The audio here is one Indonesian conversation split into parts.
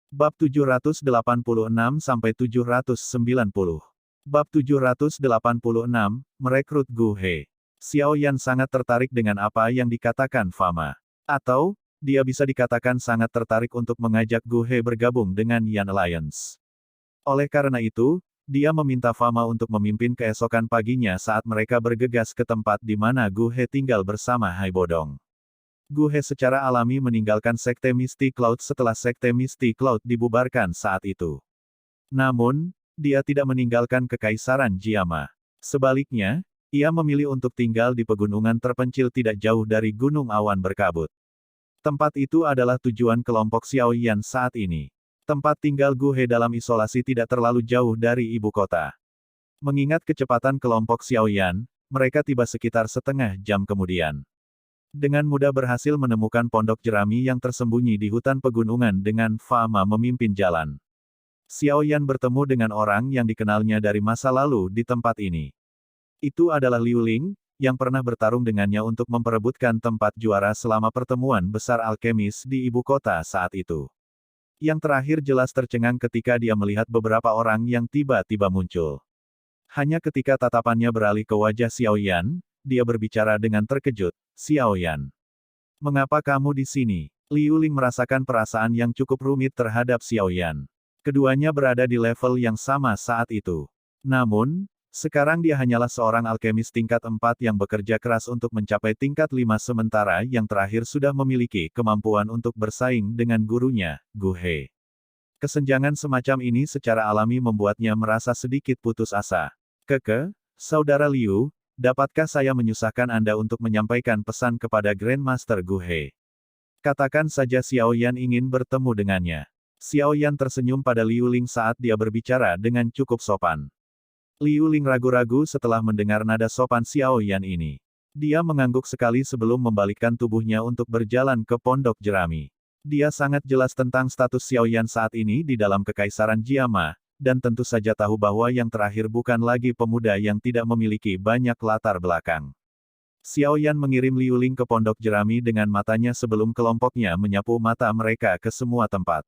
Bab 786-790. Bab 786, Merekrut Gu He. Xiao Yan sangat tertarik dengan apa yang dikatakan Fama. Atau, dia bisa dikatakan sangat tertarik untuk mengajak Gu He bergabung dengan Yan Alliance. Oleh karena itu, dia meminta Fama untuk memimpin keesokan paginya saat mereka bergegas ke tempat di mana Gu He tinggal bersama Hai Bodong. Gu He secara alami meninggalkan Sekte Misty Cloud setelah Sekte Misty Cloud dibubarkan saat itu. Namun, dia tidak meninggalkan Kekaisaran Jiama. Sebaliknya, ia memilih untuk tinggal di pegunungan terpencil tidak jauh dari Gunung Awan Berkabut. Tempat itu adalah tujuan kelompok Xiao Yan saat ini. Tempat tinggal Gu He dalam isolasi tidak terlalu jauh dari ibu kota. Mengingat kecepatan kelompok Xiao Yan, mereka tiba sekitar setengah jam kemudian. Dengan mudah berhasil menemukan pondok jerami yang tersembunyi di hutan pegunungan dengan Fama memimpin jalan. Xiao Yan bertemu dengan orang yang dikenalnya dari masa lalu di tempat ini. Itu adalah Liu Ling, yang pernah bertarung dengannya untuk memperebutkan tempat juara selama pertemuan besar alkemis di ibu kota saat itu. Yang terakhir jelas tercengang ketika dia melihat beberapa orang yang tiba-tiba muncul. Hanya ketika tatapannya beralih ke wajah Xiao Yan, dia berbicara dengan terkejut, "Xiao Yan. Mengapa kamu di sini?" Liu Ling merasakan perasaan yang cukup rumit terhadap Xiao Yan. Keduanya berada di level yang sama saat itu. Namun, sekarang dia hanyalah seorang alkemis tingkat 4 yang bekerja keras untuk mencapai tingkat 5 sementara yang terakhir sudah memiliki kemampuan untuk bersaing dengan gurunya, Gu He. Kesenjangan semacam ini secara alami membuatnya merasa sedikit putus asa. Saudara Liu, dapatkah saya menyusahkan Anda untuk menyampaikan pesan kepada Grandmaster Gu He? Katakan saja Xiao Yan ingin bertemu dengannya. Xiao Yan tersenyum pada Liu Ling saat dia berbicara dengan cukup sopan. Liu Ling ragu-ragu setelah mendengar nada sopan Xiao Yan ini. Dia mengangguk sekali sebelum membalikkan tubuhnya untuk berjalan ke pondok jerami. Dia sangat jelas tentang status Xiao Yan saat ini di dalam Kekaisaran Jiama, dan tentu saja tahu bahwa yang terakhir bukan lagi pemuda yang tidak memiliki banyak latar belakang. Xiao Yan mengirim Liu Ling ke pondok jerami dengan matanya sebelum kelompoknya menyapu mata mereka ke semua tempat.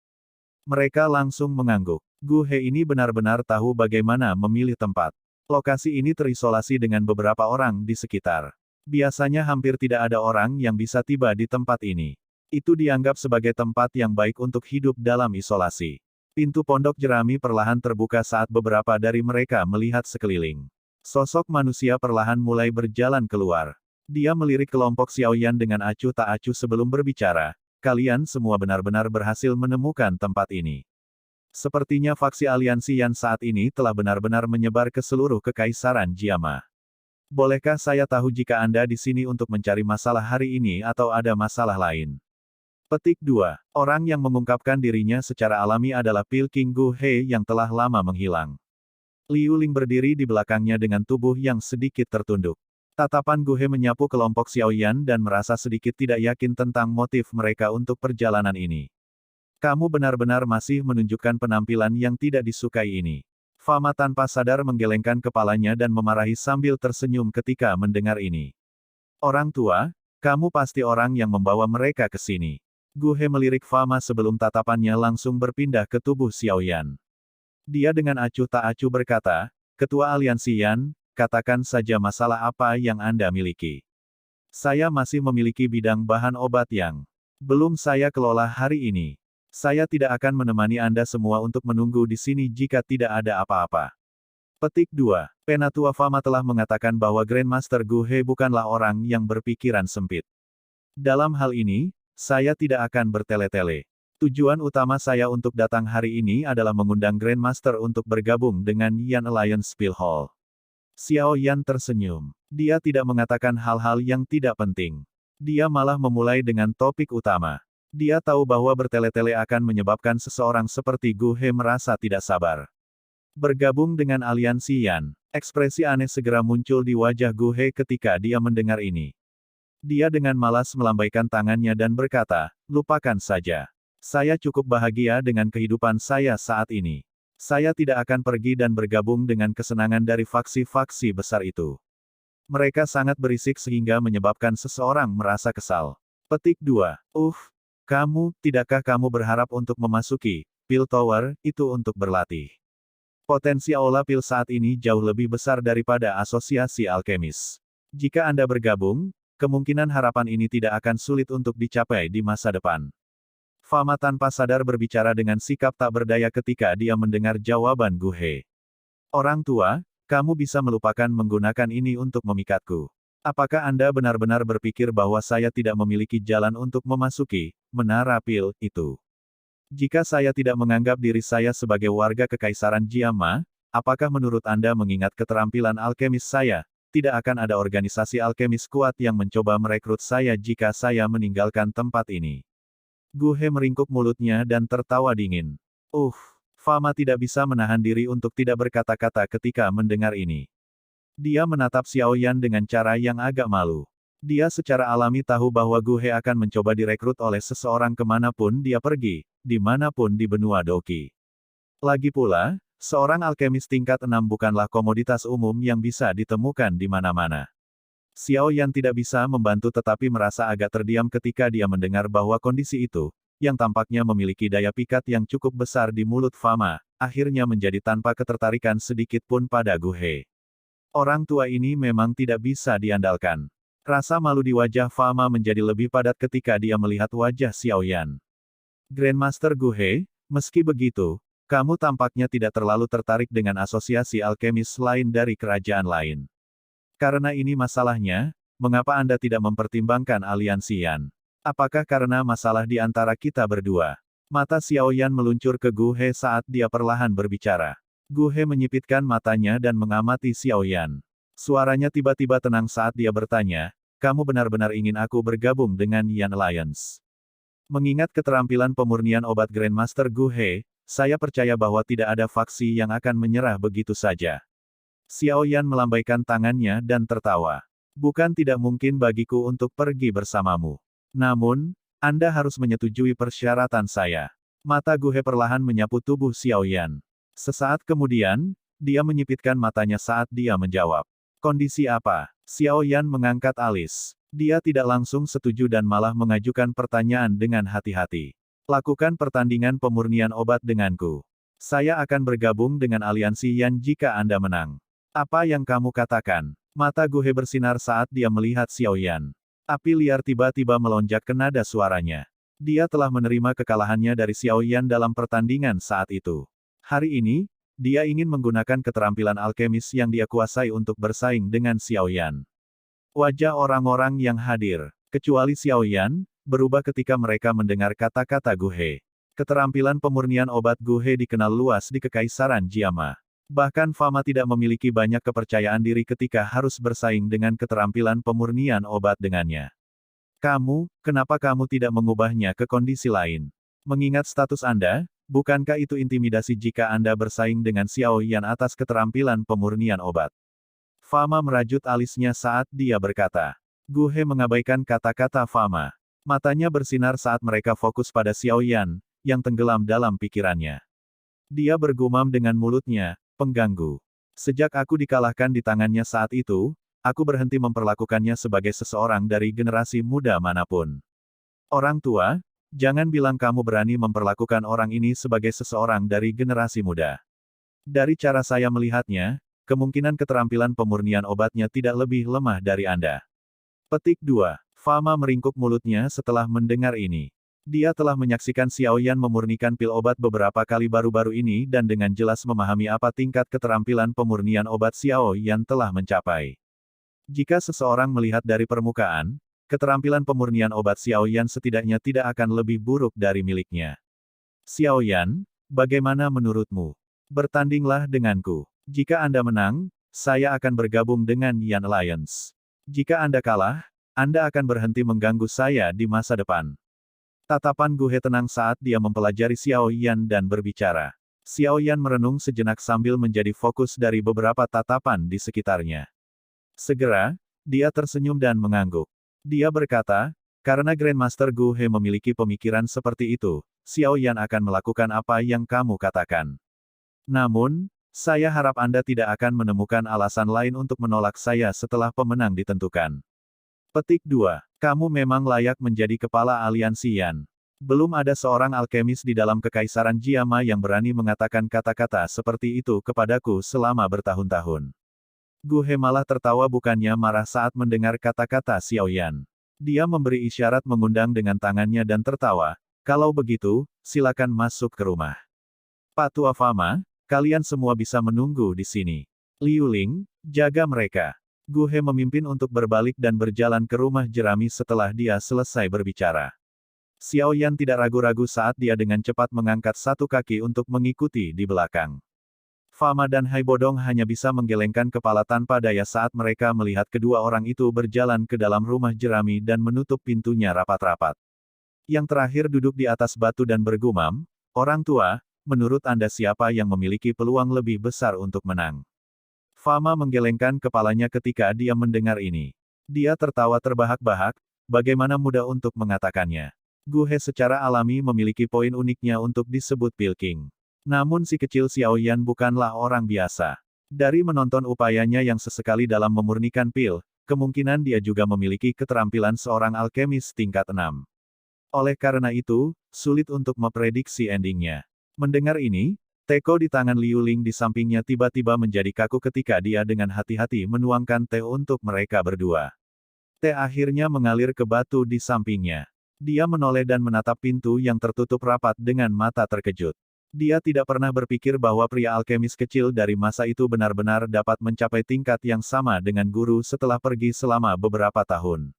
Mereka langsung mengangguk. Gu He ini benar-benar tahu bagaimana memilih tempat. Lokasi ini terisolasi dengan beberapa orang di sekitar. Biasanya hampir tidak ada orang yang bisa tiba di tempat ini. Itu dianggap sebagai tempat yang baik untuk hidup dalam isolasi. Pintu pondok jerami perlahan terbuka saat beberapa dari mereka melihat sekeliling. Sosok manusia perlahan mulai berjalan keluar. Dia melirik kelompok Xiao Yan dengan acuh tak acuh sebelum berbicara, "Kalian semua benar-benar berhasil menemukan tempat ini. Sepertinya faksi aliansi Yan saat ini telah benar-benar menyebar ke seluruh Kekaisaran Jiama. Bolehkah saya tahu jika Anda di sini untuk mencari masalah hari ini atau ada masalah lain?" Petik 2. Orang yang mengungkapkan dirinya secara alami adalah Pil King Gu He yang telah lama menghilang. Liu Ling berdiri di belakangnya dengan tubuh yang sedikit tertunduk. Tatapan Gu He menyapu kelompok Xiao Yan dan merasa sedikit tidak yakin tentang motif mereka untuk perjalanan ini. "Kamu benar-benar masih menunjukkan penampilan yang tidak disukai ini." Fama tanpa sadar menggelengkan kepalanya dan memarahi sambil tersenyum ketika mendengar ini. "Orang tua, kamu pasti orang yang membawa mereka ke sini." Gu He melirik Fama sebelum tatapannya langsung berpindah ke tubuh Xiao Yan. Dia dengan acuh tak acuh berkata, "Ketua Aliansi Yan, katakan saja masalah apa yang Anda miliki. Saya masih memiliki bidang bahan obat yang belum saya kelola hari ini. Saya tidak akan menemani Anda semua untuk menunggu di sini jika tidak ada apa-apa." Petik 2. Penatua Fama telah mengatakan bahwa Grandmaster Gu He bukanlah orang yang berpikiran sempit. Dalam hal ini, saya tidak akan bertele-tele. Tujuan utama saya untuk datang hari ini adalah mengundang Grandmaster untuk bergabung dengan Yan Alliance Spill Hall. Xiao Yan tersenyum. Dia tidak mengatakan hal-hal yang tidak penting. Dia malah memulai dengan topik utama. Dia tahu bahwa bertele-tele akan menyebabkan seseorang seperti Gu He merasa tidak sabar. Bergabung dengan aliansi Yan. Ekspresi aneh segera muncul di wajah Gu He ketika dia mendengar ini. Dia dengan malas melambaikan tangannya dan berkata, "Lupakan saja. Saya cukup bahagia dengan kehidupan saya saat ini. Saya tidak akan pergi dan bergabung dengan kesenangan dari faksi-faksi besar itu. Mereka sangat berisik sehingga menyebabkan seseorang merasa kesal." Petik 2. Tidakkah kamu berharap untuk memasuki Pil Tower, itu untuk berlatih. Potensi Aula Pil saat ini jauh lebih besar daripada asosiasi alkemis. Jika Anda bergabung, kemungkinan harapan ini tidak akan sulit untuk dicapai di masa depan. Fama tanpa sadar berbicara dengan sikap tak berdaya ketika dia mendengar jawaban Gu He. Orang tua, kamu bisa melupakan menggunakan ini untuk memikatku. Apakah Anda benar-benar berpikir bahwa saya tidak memiliki jalan untuk memasuki menara pil itu? Jika saya tidak menganggap diri saya sebagai warga Kekaisaran Jiama, apakah menurut Anda mengingat keterampilan alkemis saya, tidak akan ada organisasi alkemis kuat yang mencoba merekrut saya jika saya meninggalkan tempat ini? Gu He meringkuk mulutnya dan tertawa dingin. Fama tidak bisa menahan diri untuk tidak berkata-kata ketika mendengar ini. Dia menatap Xiao Yan dengan cara yang agak malu. Dia secara alami tahu bahwa Gu He akan mencoba direkrut oleh seseorang kemanapun dia pergi, dimanapun di benua Doqi. Lagi pula, seorang alkemis tingkat 6 bukanlah komoditas umum yang bisa ditemukan di mana-mana. Xiao Yan tidak bisa membantu tetapi merasa agak terdiam ketika dia mendengar bahwa kondisi itu, yang tampaknya memiliki daya pikat yang cukup besar di mulut Fama, akhirnya menjadi tanpa ketertarikan sedikit pun pada Gu He. Orang tua ini memang tidak bisa diandalkan. Rasa malu di wajah Fama menjadi lebih padat ketika dia melihat wajah Xiao Yan. Grandmaster Gu He, meski begitu, kamu tampaknya tidak terlalu tertarik dengan asosiasi alkemis lain dari kerajaan lain. Karena ini masalahnya, mengapa Anda tidak mempertimbangkan aliansi Yan? Apakah karena masalah di antara kita berdua? Mata Xiao Yan meluncur ke Gu He saat dia perlahan berbicara. Gu He menyipitkan matanya dan mengamati Xiao Yan. Suaranya tiba-tiba tenang saat dia bertanya, kamu benar-benar ingin aku bergabung dengan Yan Alliance? Mengingat keterampilan pemurnian obat Grandmaster Gu He, saya percaya bahwa tidak ada faksi yang akan menyerah begitu saja. Xiao Yan melambaikan tangannya dan tertawa. Bukan tidak mungkin bagiku untuk pergi bersamamu. Namun, Anda harus menyetujui persyaratan saya. Mata Gu He perlahan menyapu tubuh Xiao Yan. Sesaat kemudian, dia menyipitkan matanya saat dia menjawab. Kondisi apa? Xiao Yan mengangkat alis. Dia tidak langsung setuju dan malah mengajukan pertanyaan dengan hati-hati. Lakukan pertandingan pemurnian obat denganku. Saya akan bergabung dengan aliansi Yan jika Anda menang. Apa yang kamu katakan? Mata Gu He bersinar saat dia melihat Xiao Yan. Api liar tiba-tiba melonjak ke nada suaranya. Dia telah menerima kekalahannya dari Xiao Yan dalam pertandingan saat itu. Hari ini, dia ingin menggunakan keterampilan alkemis yang dia kuasai untuk bersaing dengan Xiao Yan. Wajah orang-orang yang hadir, kecuali Xiao Yan, berubah ketika mereka mendengar kata-kata Gu He. Keterampilan pemurnian obat Gu He dikenal luas di Kekaisaran Jiama. Bahkan Fama tidak memiliki banyak kepercayaan diri ketika harus bersaing dengan keterampilan pemurnian obat dengannya. Kenapa kamu tidak mengubahnya ke kondisi lain? Mengingat status Anda, bukankah itu intimidasi jika Anda bersaing dengan Xiao Yan atas keterampilan pemurnian obat? Fama merajut alisnya saat dia berkata. Gu He mengabaikan kata-kata Fama. Matanya bersinar saat mereka fokus pada Xiao Yan, yang tenggelam dalam pikirannya. Dia bergumam dengan mulutnya, pengganggu. Sejak aku dikalahkan di tangannya saat itu, aku berhenti memperlakukannya sebagai seseorang dari generasi muda manapun. Orang tua, jangan bilang kamu berani memperlakukan orang ini sebagai seseorang dari generasi muda. Dari cara saya melihatnya, kemungkinan keterampilan pemurnian obatnya tidak lebih lemah dari Anda. Petik 2. Fama meringkuk mulutnya setelah mendengar ini. Dia telah menyaksikan Xiao Yan memurnikan pil obat beberapa kali baru-baru ini dan dengan jelas memahami apa tingkat keterampilan pemurnian obat Xiao Yan telah mencapai. Jika seseorang melihat dari permukaan, keterampilan pemurnian obat Xiao Yan setidaknya tidak akan lebih buruk dari miliknya. Xiao Yan, bagaimana menurutmu? Bertandinglah denganku. Jika Anda menang, saya akan bergabung dengan Yan Alliance. Jika Anda kalah, Anda akan berhenti mengganggu saya di masa depan. Tatapan Gu He tenang saat dia mempelajari Xiao Yan dan berbicara. Xiao Yan merenung sejenak sambil menjadi fokus dari beberapa tatapan di sekitarnya. Segera, dia tersenyum dan mengangguk. Dia berkata, karena Grandmaster Gu He memiliki pemikiran seperti itu, Xiao Yan akan melakukan apa yang kamu katakan. Namun, saya harap Anda tidak akan menemukan alasan lain untuk menolak saya setelah pemenang ditentukan. Petik 2. Kamu memang layak menjadi kepala aliansi Yan. Belum ada seorang alkemis di dalam kekaisaran Jiama yang berani mengatakan kata-kata seperti itu kepadaku selama bertahun-tahun. Gu He malah tertawa bukannya marah saat mendengar kata-kata Xiao Yan. Dia memberi isyarat mengundang dengan tangannya dan tertawa, kalau begitu, silakan masuk ke rumah. Pak Tua Fama, kalian semua bisa menunggu di sini. Liu Ling, jaga mereka. Gu He memimpin untuk berbalik dan berjalan ke rumah jerami setelah dia selesai berbicara. Xiao Yan tidak ragu-ragu saat dia dengan cepat mengangkat satu kaki untuk mengikuti di belakang. Fama dan Hai Bodong hanya bisa menggelengkan kepala tanpa daya saat mereka melihat kedua orang itu berjalan ke dalam rumah jerami dan menutup pintunya rapat-rapat. Yang terakhir duduk di atas batu dan bergumam, "Orang tua, menurut Anda siapa yang memiliki peluang lebih besar untuk menang?" Fama menggelengkan kepalanya ketika dia mendengar ini. Dia tertawa terbahak-bahak, bagaimana mudah untuk mengatakannya. Gu He secara alami memiliki poin uniknya untuk disebut Pil King. Namun si kecil Xiao Yan bukanlah orang biasa. Dari menonton upayanya yang sesekali dalam memurnikan pil, kemungkinan dia juga memiliki keterampilan seorang alkemis tingkat 6. Oleh karena itu, sulit untuk memprediksi endingnya. Mendengar ini, teko di tangan Liu Ling di sampingnya tiba-tiba menjadi kaku ketika dia dengan hati-hati menuangkan teh untuk mereka berdua. Teh akhirnya mengalir ke batu di sampingnya. Dia menoleh dan menatap pintu yang tertutup rapat dengan mata terkejut. Dia tidak pernah berpikir bahwa pria alkemis kecil dari masa itu benar-benar dapat mencapai tingkat yang sama dengan guru setelah pergi selama beberapa tahun.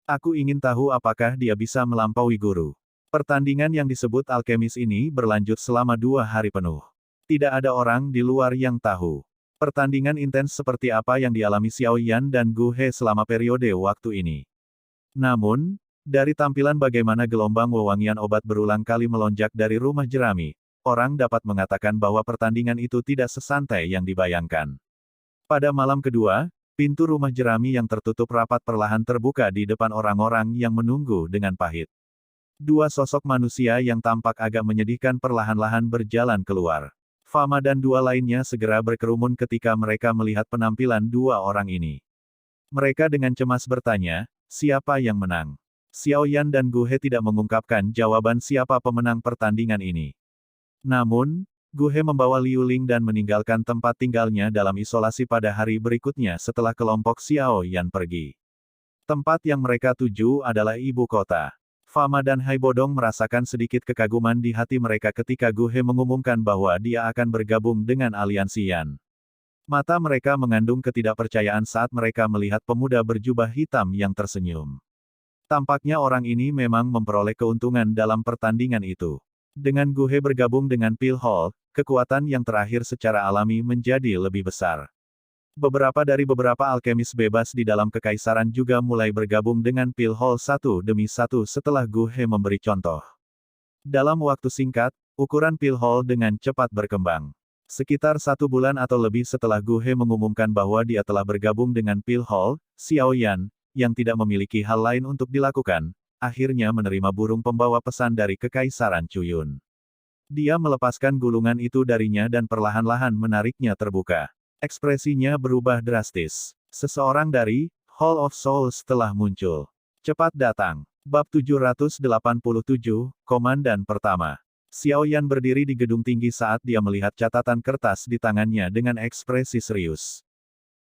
Aku ingin tahu apakah dia bisa melampaui guru. Pertandingan yang disebut alkemis ini berlanjut selama 2 hari penuh. Tidak ada orang di luar yang tahu. Pertandingan intens seperti apa yang dialami Xiao Yan dan Gu He selama periode waktu ini. Namun, dari tampilan bagaimana gelombang wewangian obat berulang kali melonjak dari rumah jerami, orang dapat mengatakan bahwa pertandingan itu tidak sesantai yang dibayangkan. Pada malam kedua, pintu rumah jerami yang tertutup rapat perlahan terbuka di depan orang-orang yang menunggu dengan pahit. Dua sosok manusia yang tampak agak menyedihkan perlahan-lahan berjalan keluar. Fama dan dua lainnya segera berkerumun ketika mereka melihat penampilan dua orang ini. Mereka dengan cemas bertanya, siapa yang menang? Xiao Yan dan Gu He tidak mengungkapkan jawaban siapa pemenang pertandingan ini. Namun, Gu He membawa Liu Ling dan meninggalkan tempat tinggalnya dalam isolasi pada hari berikutnya setelah kelompok Xiao Yan pergi. Tempat yang mereka tuju adalah ibu kota. Fama dan Hai Bodong merasakan sedikit kekaguman di hati mereka ketika Gu He mengumumkan bahwa dia akan bergabung dengan aliansi Yan. Mata mereka mengandung ketidakpercayaan saat mereka melihat pemuda berjubah hitam yang tersenyum. Tampaknya orang ini memang memperoleh keuntungan dalam pertandingan itu. Dengan Gu He bergabung dengan Pil Hall, kekuatan yang terakhir secara alami menjadi lebih besar. Beberapa alkemis bebas di dalam kekaisaran juga mulai bergabung dengan Pil Hall satu demi satu setelah Gu He memberi contoh. Dalam waktu singkat, ukuran Pil Hall dengan cepat berkembang. Sekitar 1 bulan atau lebih setelah Gu He mengumumkan bahwa dia telah bergabung dengan Pil Hall, Xiao Yan, yang tidak memiliki hal lain untuk dilakukan, akhirnya menerima burung pembawa pesan dari Kekaisaran Cuyun. Dia melepaskan gulungan itu darinya dan perlahan-lahan menariknya terbuka. Ekspresinya berubah drastis. Seseorang dari Hall of Souls telah muncul. Cepat datang. Bab 787, Komandan Pertama. Xiao Yan berdiri di gedung tinggi saat dia melihat catatan kertas di tangannya dengan ekspresi serius.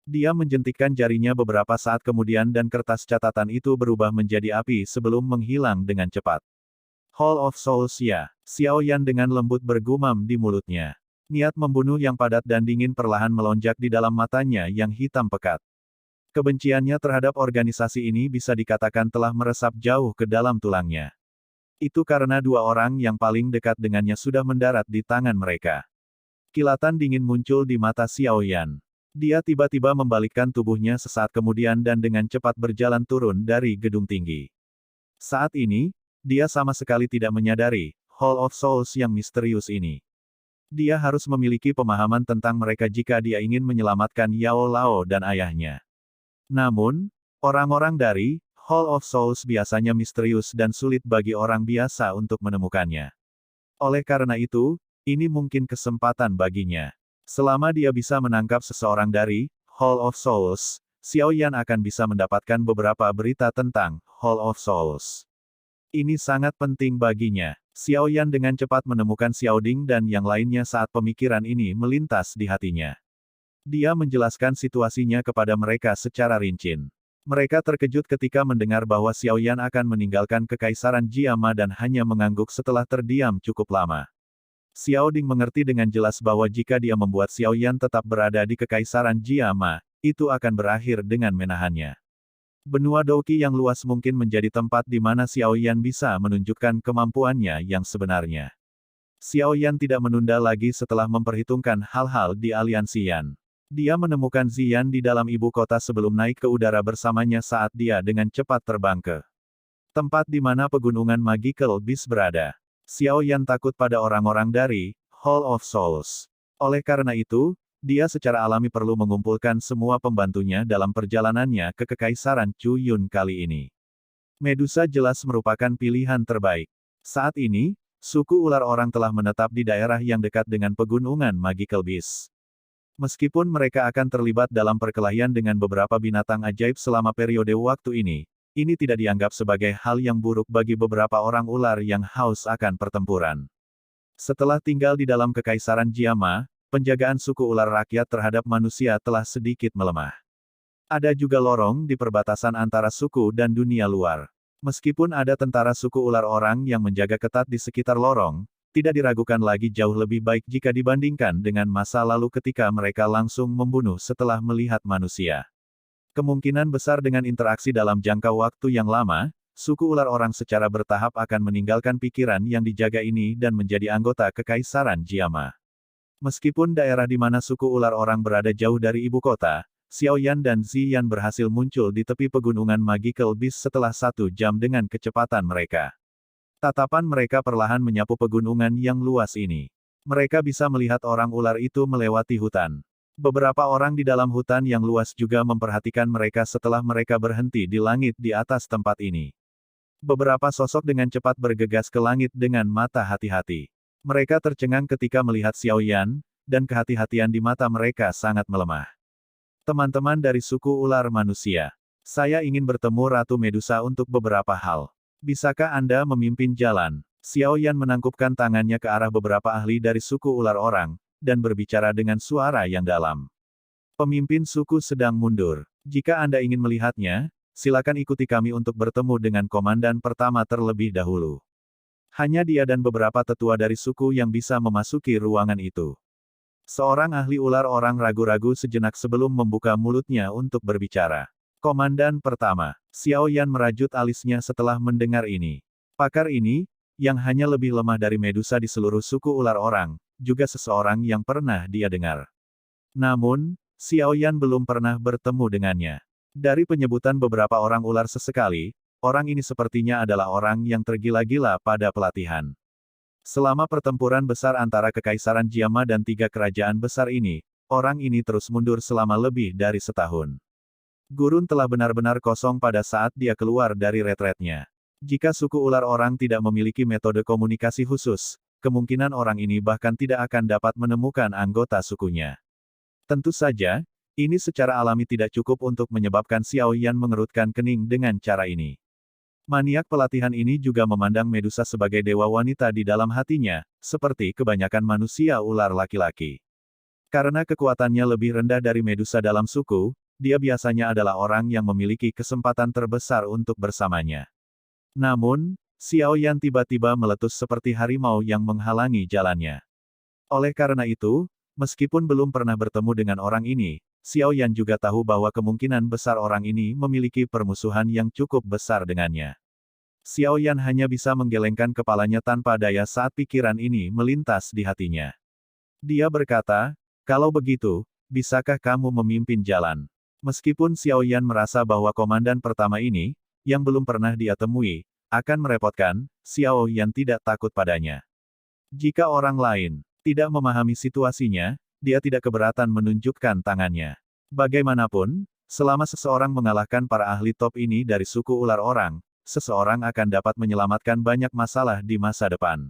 Dia menjentikkan jarinya beberapa saat kemudian dan kertas catatan itu berubah menjadi api sebelum menghilang dengan cepat. Hall of Souls ya, Xiao Yan dengan lembut bergumam di mulutnya. Niat membunuh yang padat dan dingin perlahan melonjak di dalam matanya yang hitam pekat. Kebenciannya terhadap organisasi ini bisa dikatakan telah meresap jauh ke dalam tulangnya. Itu karena dua orang yang paling dekat dengannya sudah mendarat di tangan mereka. Kilatan dingin muncul di mata Xiao Yan. Dia tiba-tiba membalikkan tubuhnya sesaat kemudian dan dengan cepat berjalan turun dari gedung tinggi. Saat ini, dia sama sekali tidak menyadari Hall of Souls yang misterius ini. Dia harus memiliki pemahaman tentang mereka jika dia ingin menyelamatkan Yao Lao dan ayahnya. Namun, orang-orang dari Hall of Souls biasanya misterius dan sulit bagi orang biasa untuk menemukannya. Oleh karena itu, ini mungkin kesempatan baginya. Selama dia bisa menangkap seseorang dari Hall of Souls, Xiao Yan akan bisa mendapatkan beberapa berita tentang Hall of Souls. Ini sangat penting baginya. Xiao Yan dengan cepat menemukan Xiao Ding dan yang lainnya saat pemikiran ini melintas di hatinya. Dia menjelaskan situasinya kepada mereka secara rinci. Mereka terkejut ketika mendengar bahwa Xiao Yan akan meninggalkan Kekaisaran Jiama dan hanya mengangguk setelah terdiam cukup lama. Xiao Ding mengerti dengan jelas bahwa jika dia membuat Xiao Yan tetap berada di Kekaisaran Jiama, itu akan berakhir dengan menahannya. Benua Douqi yang luas mungkin menjadi tempat di mana Xiao Yan bisa menunjukkan kemampuannya yang sebenarnya. Xiao Yan tidak menunda lagi setelah memperhitungkan hal-hal di aliansi Yan. Dia menemukan Ziyan di dalam ibu kota sebelum naik ke udara bersamanya saat dia dengan cepat terbang ke tempat di mana pegunungan Magical Beast berada. Xiao Yan takut pada orang-orang dari Hall of Souls. Oleh karena itu, dia secara alami perlu mengumpulkan semua pembantunya dalam perjalanannya ke Kekaisaran Chu Yun kali ini. Medusa jelas merupakan pilihan terbaik. Saat ini, suku ular orang telah menetap di daerah yang dekat dengan pegunungan Magical Beast. Meskipun mereka akan terlibat dalam perkelahian dengan beberapa binatang ajaib selama periode waktu ini tidak dianggap sebagai hal yang buruk bagi beberapa orang ular yang haus akan pertempuran. Setelah tinggal di dalam Kekaisaran Jiama, penjagaan suku ular rakyat terhadap manusia telah sedikit melemah. Ada juga lorong di perbatasan antara suku dan dunia luar. Meskipun ada tentara suku ular orang yang menjaga ketat di sekitar lorong, tidak diragukan lagi jauh lebih baik jika dibandingkan dengan masa lalu ketika mereka langsung membunuh setelah melihat manusia. Kemungkinan besar dengan interaksi dalam jangka waktu yang lama, suku ular orang secara bertahap akan meninggalkan pikiran yang dijaga ini dan menjadi anggota Kekaisaran Jiama. Meskipun daerah di mana suku ular orang berada jauh dari ibu kota, Xiao Yan dan Ziyan berhasil muncul di tepi pegunungan Magical Beast setelah 1 jam dengan kecepatan mereka. Tatapan mereka perlahan menyapu pegunungan yang luas ini. Mereka bisa melihat orang ular itu melewati hutan. Beberapa orang di dalam hutan yang luas juga memperhatikan mereka setelah mereka berhenti di langit di atas tempat ini. Beberapa sosok dengan cepat bergegas ke langit dengan mata hati-hati. Mereka tercengang ketika melihat Xiao Yan, dan kehati-hatian di mata mereka sangat melemah. Teman-teman dari suku ular manusia, saya ingin bertemu Ratu Medusa untuk beberapa hal. Bisakah Anda memimpin jalan? Xiao Yan menangkupkan tangannya ke arah beberapa ahli dari suku ular orang, dan berbicara dengan suara yang dalam. Pemimpin suku sedang mundur. Jika Anda ingin melihatnya, silakan ikuti kami untuk bertemu dengan komandan pertama terlebih dahulu. Hanya dia dan beberapa tetua dari suku yang bisa memasuki ruangan itu. Seorang ahli ular orang ragu-ragu sejenak sebelum membuka mulutnya untuk berbicara. Komandan pertama, Xiao Yan merajut alisnya setelah mendengar ini. Pakar ini, yang hanya lebih lemah dari Medusa di seluruh suku ular orang, juga seseorang yang pernah dia dengar. Namun, Xiao Yan belum pernah bertemu dengannya. Dari penyebutan beberapa orang ular sesekali, orang ini sepertinya adalah orang yang tergila-gila pada pelatihan. Selama pertempuran besar antara Kekaisaran Jiama dan 3 kerajaan besar ini, orang ini terus mundur selama lebih dari setahun. Gurun telah benar-benar kosong pada saat dia keluar dari retretnya. Jika suku ular orang tidak memiliki metode komunikasi khusus, kemungkinan orang ini bahkan tidak akan dapat menemukan anggota sukunya. Tentu saja, ini secara alami tidak cukup untuk menyebabkan Xiao Yan mengerutkan kening dengan cara ini. Maniak pelatihan ini juga memandang Medusa sebagai dewa wanita di dalam hatinya, seperti kebanyakan manusia ular laki-laki. Karena kekuatannya lebih rendah dari Medusa dalam suku, dia biasanya adalah orang yang memiliki kesempatan terbesar untuk bersamanya. Namun, Xiao Yan tiba-tiba meletus seperti harimau yang menghalangi jalannya. Oleh karena itu, meskipun belum pernah bertemu dengan orang ini, Xiao Yan juga tahu bahwa kemungkinan besar orang ini memiliki permusuhan yang cukup besar dengannya. Xiao Yan hanya bisa menggelengkan kepalanya tanpa daya saat pikiran ini melintas di hatinya. Dia berkata, "Kalau begitu, bisakah kamu memimpin jalan?" Meskipun Xiao Yan merasa bahwa komandan pertama ini, yang belum pernah dia temui, akan merepotkan, Xiao Yan tidak takut padanya. Jika orang lain tidak memahami situasinya, dia tidak keberatan menunjukkan tangannya. Bagaimanapun, selama seseorang mengalahkan para ahli top ini dari suku ular orang, seseorang akan dapat menyelamatkan banyak masalah di masa depan.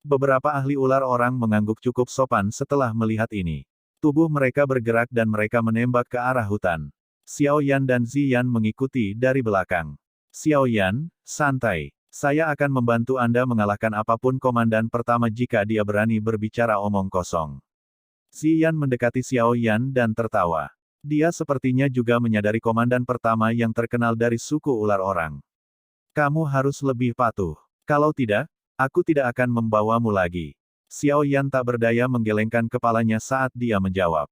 Beberapa ahli ular orang mengangguk cukup sopan setelah melihat ini. Tubuh mereka bergerak dan mereka menembak ke arah hutan. Xiao Yan dan Ziyan mengikuti dari belakang. Xiao Yan, santai. Saya akan membantu Anda mengalahkan apapun komandan pertama jika dia berani berbicara omong kosong. Ziyan mendekati Xiao Yan dan tertawa. Dia sepertinya juga menyadari komandan pertama yang terkenal dari suku ular orang. Kamu harus lebih patuh. Kalau tidak, aku tidak akan membawamu lagi. Xiao Yan tak berdaya menggelengkan kepalanya saat dia menjawab.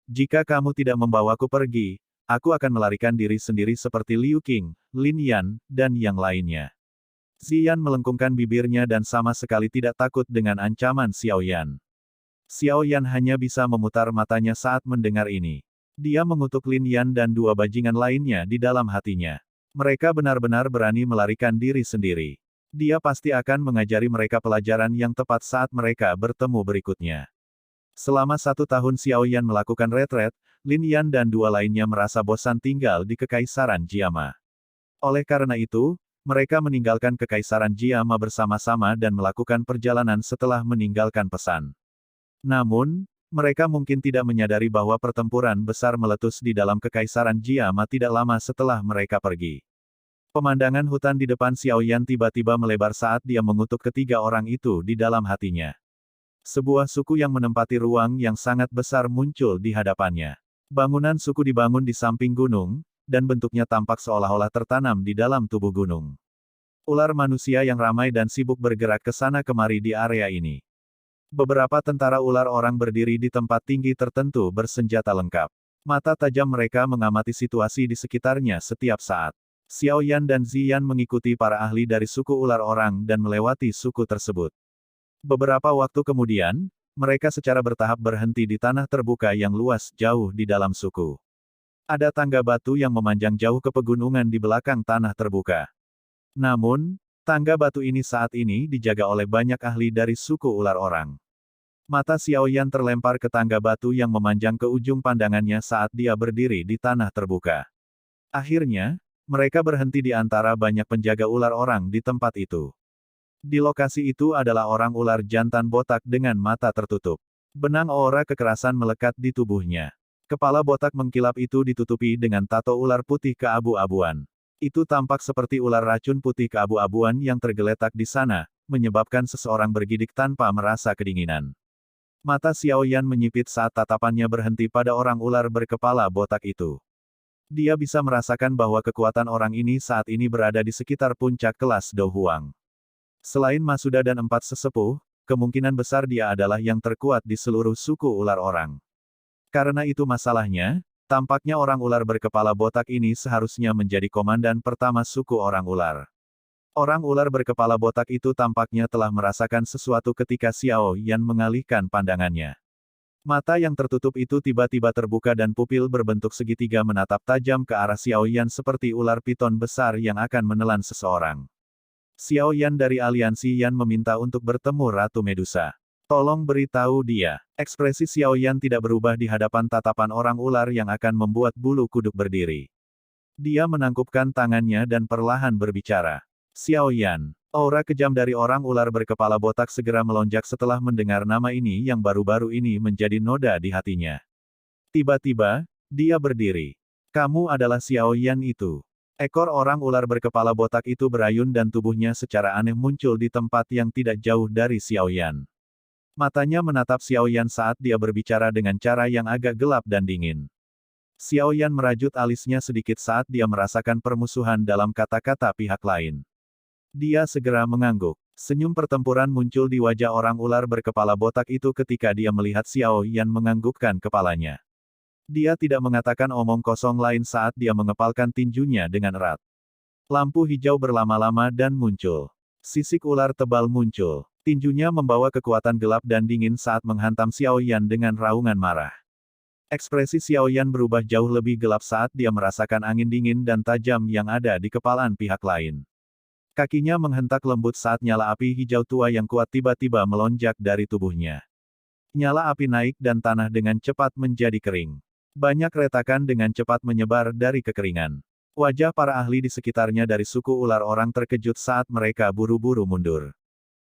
Jika kamu tidak membawaku pergi, aku akan melarikan diri sendiri seperti Liu Qing, Lin Yan, dan yang lainnya. Ziyan melengkungkan bibirnya dan sama sekali tidak takut dengan ancaman Xiao Yan. Xiao Yan hanya bisa memutar matanya saat mendengar ini. Dia mengutuk Lin Yan dan dua bajingan lainnya di dalam hatinya. Mereka benar-benar berani melarikan diri sendiri. Dia pasti akan mengajari mereka pelajaran yang tepat saat mereka bertemu berikutnya. Selama 1 tahun Xiao Yan melakukan retret, Lin Yan dan dua lainnya merasa bosan tinggal di Kekaisaran Jiama. Oleh karena itu, mereka meninggalkan Kekaisaran Jiama bersama-sama dan melakukan perjalanan setelah meninggalkan pesan. Namun, mereka mungkin tidak menyadari bahwa pertempuran besar meletus di dalam Kekaisaran Jiama tidak lama setelah mereka pergi. Pemandangan hutan di depan Xiao Yan tiba-tiba melebar saat dia mengutuk ketiga orang itu di dalam hatinya. Sebuah suku yang menempati ruang yang sangat besar muncul di hadapannya. Bangunan suku dibangun di samping gunung, dan bentuknya tampak seolah-olah tertanam di dalam tubuh gunung. Ular manusia yang ramai dan sibuk bergerak ke sana kemari di area ini. Beberapa tentara ular orang berdiri di tempat tinggi tertentu bersenjata lengkap. Mata tajam mereka mengamati situasi di sekitarnya setiap saat. Xiao Yan dan Ziyan mengikuti para ahli dari suku ular orang dan melewati suku tersebut. Beberapa waktu kemudian, mereka secara bertahap berhenti di tanah terbuka yang luas jauh di dalam suku. Ada tangga batu yang memanjang jauh ke pegunungan di belakang tanah terbuka. Namun, tangga batu ini saat ini dijaga oleh banyak ahli dari suku ular orang. Mata Xiao Yan terlempar ke tangga batu yang memanjang ke ujung pandangannya saat dia berdiri di tanah terbuka. Akhirnya, mereka berhenti di antara banyak penjaga ular orang di tempat itu. Di lokasi itu adalah orang ular jantan botak dengan mata tertutup. Benang aura kekerasan melekat di tubuhnya. Kepala botak mengkilap itu ditutupi dengan tato ular putih keabu-abuan. Itu tampak seperti ular racun putih keabu-abuan yang tergeletak di sana, menyebabkan seseorang bergidik tanpa merasa kedinginan. Mata Xiao Yan menyipit saat tatapannya berhenti pada orang ular berkepala botak itu. Dia bisa merasakan bahwa kekuatan orang ini saat ini berada di sekitar puncak kelas Do Huang. Selain Masuda dan 4 sesepuh, kemungkinan besar dia adalah yang terkuat di seluruh suku ular orang. Karena itu masalahnya, tampaknya orang ular berkepala botak ini seharusnya menjadi komandan pertama suku orang ular. Orang ular berkepala botak itu tampaknya telah merasakan sesuatu ketika Xiao Yan mengalihkan pandangannya. Mata yang tertutup itu tiba-tiba terbuka dan pupil berbentuk segitiga menatap tajam ke arah Xiao Yan seperti ular piton besar yang akan menelan seseorang. Xiao Yan dari aliansi Yan meminta untuk bertemu Ratu Medusa. Tolong beritahu dia. Ekspresi Xiao Yan tidak berubah di hadapan tatapan orang ular yang akan membuat bulu kuduk berdiri. Dia menangkupkan tangannya dan perlahan berbicara. Xiao Yan. Aura kejam dari orang ular berkepala botak segera melonjak setelah mendengar nama ini yang baru-baru ini menjadi noda di hatinya. Tiba-tiba, dia berdiri. Kamu adalah Xiao Yan itu. Ekor orang ular berkepala botak itu berayun dan tubuhnya secara aneh muncul di tempat yang tidak jauh dari Xiao Yan. Matanya menatap Xiao Yan saat dia berbicara dengan cara yang agak gelap dan dingin. Xiao Yan merajut alisnya sedikit saat dia merasakan permusuhan dalam kata-kata pihak lain. Dia segera mengangguk. Senyum pertempuran muncul di wajah orang ular berkepala botak itu ketika dia melihat Xiao Yan menganggukkan kepalanya. Dia tidak mengatakan omong kosong lain saat dia mengepalkan tinjunya dengan erat. Lampu hijau berlama-lama dan muncul. Sisik ular tebal muncul. Tinjunya membawa kekuatan gelap dan dingin saat menghantam Xiao Yan dengan raungan marah. Ekspresi Xiao Yan berubah jauh lebih gelap saat dia merasakan angin dingin dan tajam yang ada di kepalan pihak lain. Kakinya menghentak lembut saat nyala api hijau tua yang kuat tiba-tiba melonjak dari tubuhnya. Nyala api naik dan tanah dengan cepat menjadi kering. Banyak retakan dengan cepat menyebar dari kekeringan. Wajah para ahli di sekitarnya dari suku ular orang terkejut saat mereka buru-buru mundur.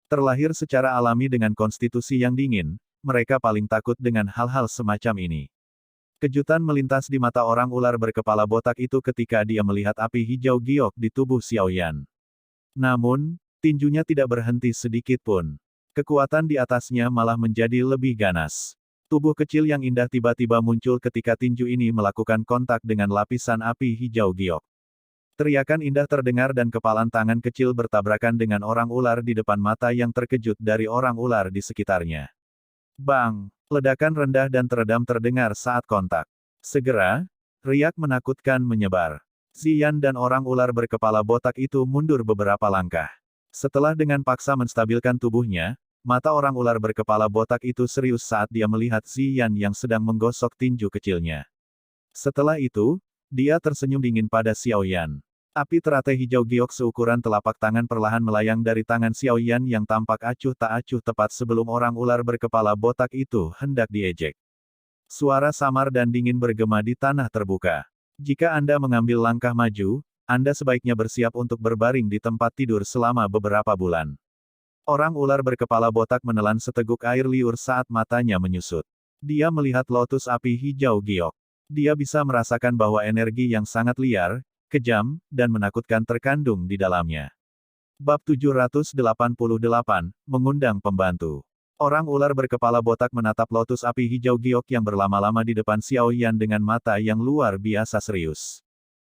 Terlahir secara alami dengan konstitusi yang dingin, mereka paling takut dengan hal-hal semacam ini. Kejutan melintas di mata orang ular berkepala botak itu ketika dia melihat api hijau giok di tubuh Xiao Yan. Namun, tinjunya tidak berhenti sedikit pun. Kekuatan di atasnya malah menjadi lebih ganas. Tubuh kecil yang indah tiba-tiba muncul ketika tinju ini melakukan kontak dengan lapisan api hijau giok. Teriakan indah terdengar dan kepalan tangan kecil bertabrakan dengan orang ular di depan mata yang terkejut dari orang ular di sekitarnya. Bang! Ledakan rendah dan teredam terdengar saat kontak. Segera, riak menakutkan menyebar. Ziyan dan orang ular berkepala botak itu mundur beberapa langkah. Setelah dengan paksa menstabilkan tubuhnya, mata orang ular berkepala botak itu serius saat dia melihat Ziyan yang sedang menggosok tinju kecilnya. Setelah itu, dia tersenyum dingin pada Xiaoyan. Api teratai hijau giok seukuran telapak tangan perlahan melayang dari tangan Xiaoyan yang tampak acuh tak acuh tepat sebelum orang ular berkepala botak itu hendak diejek. Suara samar dan dingin bergema di tanah terbuka. Jika Anda mengambil langkah maju, Anda sebaiknya bersiap untuk berbaring di tempat tidur selama beberapa bulan. Orang ular berkepala botak menelan seteguk air liur saat matanya menyusut. Dia melihat lotus api hijau giok. Dia bisa merasakan bahwa energi yang sangat liar, kejam, dan menakutkan terkandung di dalamnya. Bab 788, Mengundang Pembantu. Orang ular berkepala botak menatap lotus api hijau giok yang berlama-lama di depan Xiaoyan dengan mata yang luar biasa serius.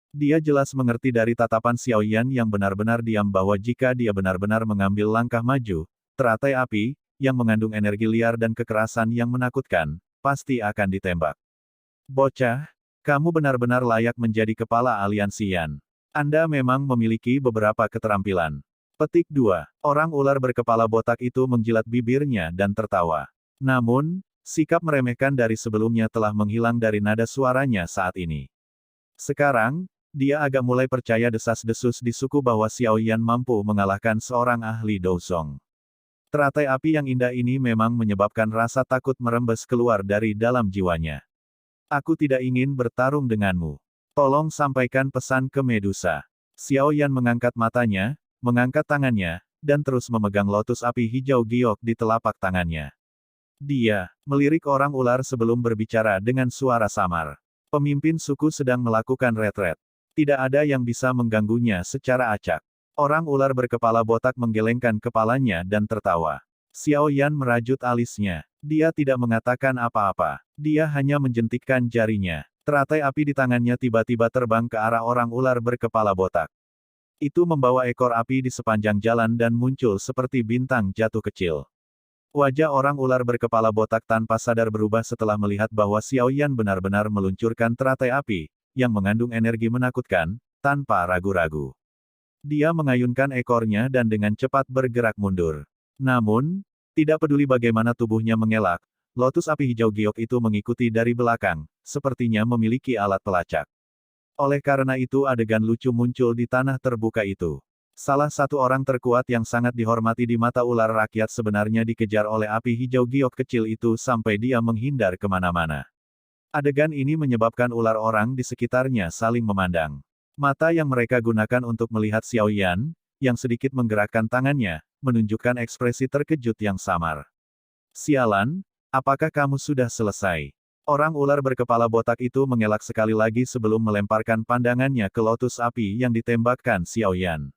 Dia jelas mengerti dari tatapan Xiaoyan yang benar-benar diam bahwa jika dia benar-benar mengambil langkah maju, teratai api, yang mengandung energi liar dan kekerasan yang menakutkan, pasti akan ditembak. Bocah, kamu benar-benar layak menjadi kepala aliansi Yan. Anda memang memiliki beberapa keterampilan. Petik 2. Orang ular berkepala botak itu menjilat bibirnya dan tertawa. Namun, sikap meremehkan dari sebelumnya telah menghilang dari nada suaranya saat ini. Sekarang, dia agak mulai percaya desas-desus di suku bahwa Xiaoyan mampu mengalahkan seorang ahli Douzong. Teratai api yang indah ini memang menyebabkan rasa takut merembes keluar dari dalam jiwanya. Aku tidak ingin bertarung denganmu. Tolong sampaikan pesan ke Medusa. Xiaoyan mengangkat matanya, mengangkat tangannya, dan terus memegang lotus api hijau giok di telapak tangannya. Dia melirik orang ular sebelum berbicara dengan suara samar. Pemimpin suku sedang melakukan retret. Tidak ada yang bisa mengganggunya secara acak. Orang ular berkepala botak menggelengkan kepalanya dan tertawa. Xiaoyan merajut alisnya. Dia tidak mengatakan apa-apa. Dia hanya menjentikkan jarinya. Teratai api di tangannya tiba-tiba terbang ke arah orang ular berkepala botak. Itu membawa ekor api di sepanjang jalan dan muncul seperti bintang jatuh kecil. Wajah orang ular berkepala botak tanpa sadar berubah setelah melihat bahwa Xiaoyan benar-benar meluncurkan teratai api, yang mengandung energi menakutkan, tanpa ragu-ragu. Dia mengayunkan ekornya dan dengan cepat bergerak mundur. Namun, tidak peduli bagaimana tubuhnya mengelak, lotus api hijau giok itu mengikuti dari belakang, sepertinya memiliki alat pelacak. Oleh karena itu adegan lucu muncul di tanah terbuka itu. Salah satu orang terkuat yang sangat dihormati di mata ular rakyat sebenarnya dikejar oleh api hijau giok kecil itu sampai dia menghindar kemana-mana. Adegan ini menyebabkan ular orang di sekitarnya saling memandang. Mata yang mereka gunakan untuk melihat Xiaoyan, yang sedikit menggerakkan tangannya, menunjukkan ekspresi terkejut yang samar. Sialan, apakah kamu sudah selesai? Orang ular berkepala botak itu mengelak sekali lagi sebelum melemparkan pandangannya ke lotus api yang ditembakkan Xiaoyan.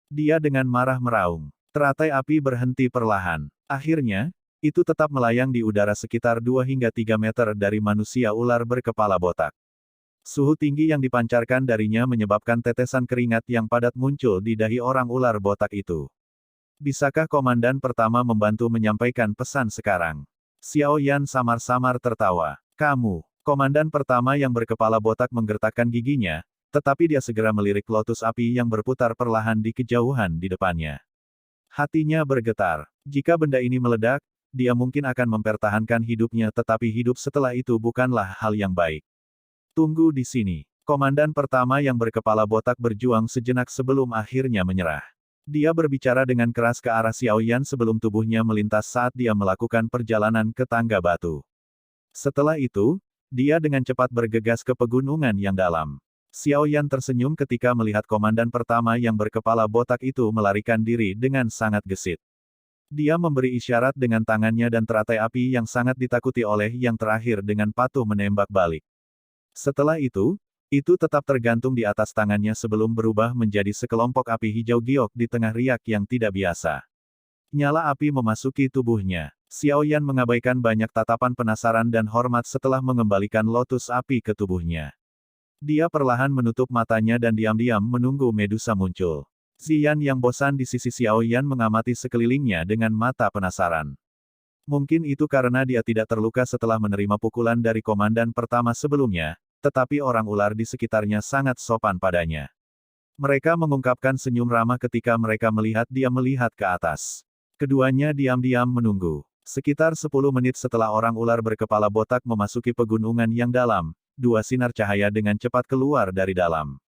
Dia dengan marah meraung. Teratai api berhenti perlahan. Akhirnya, itu tetap melayang di udara sekitar 2 hingga 3 meter dari manusia ular berkepala botak. Suhu tinggi yang dipancarkan darinya menyebabkan tetesan keringat yang padat muncul di dahi orang ular botak itu. Bisakah komandan pertama membantu menyampaikan pesan sekarang? Xiaoyan samar-samar tertawa. Kamu, komandan pertama yang berkepala botak menggertakkan giginya, tetapi dia segera melirik lotus api yang berputar perlahan di kejauhan di depannya. Hatinya bergetar. Jika benda ini meledak, dia mungkin akan mempertahankan hidupnya tetapi hidup setelah itu bukanlah hal yang baik. Tunggu di sini. Komandan pertama yang berkepala botak berjuang sejenak sebelum akhirnya menyerah. Dia berbicara dengan keras ke arah Xiaoyan sebelum tubuhnya melintas saat dia melakukan perjalanan ke tangga batu. Setelah itu, dia dengan cepat bergegas ke pegunungan yang dalam. Xiaoyan tersenyum ketika melihat komandan pertama yang berkepala botak itu melarikan diri dengan sangat gesit. Dia memberi isyarat dengan tangannya dan teratai api yang sangat ditakuti oleh yang terakhir dengan patuh menembak balik. Setelah itu, Itu tetap tergantung di atas tangannya sebelum berubah menjadi sekelompok api hijau giok di tengah riak yang tidak biasa. Nyala api memasuki tubuhnya. Xiao Yan mengabaikan banyak tatapan penasaran dan hormat setelah mengembalikan lotus api ke tubuhnya. Dia perlahan menutup matanya dan diam-diam menunggu Medusa muncul. Ziyan yang bosan di sisi Xiao Yan mengamati sekelilingnya dengan mata penasaran. Mungkin itu karena dia tidak terluka setelah menerima pukulan dari komandan pertama sebelumnya, tetapi orang ular di sekitarnya sangat sopan padanya. Mereka mengungkapkan senyum ramah ketika mereka melihat dia melihat ke atas. Keduanya diam-diam menunggu. Sekitar 10 menit setelah orang ular berkepala botak memasuki pegunungan yang dalam, dua sinar cahaya dengan cepat keluar dari dalam.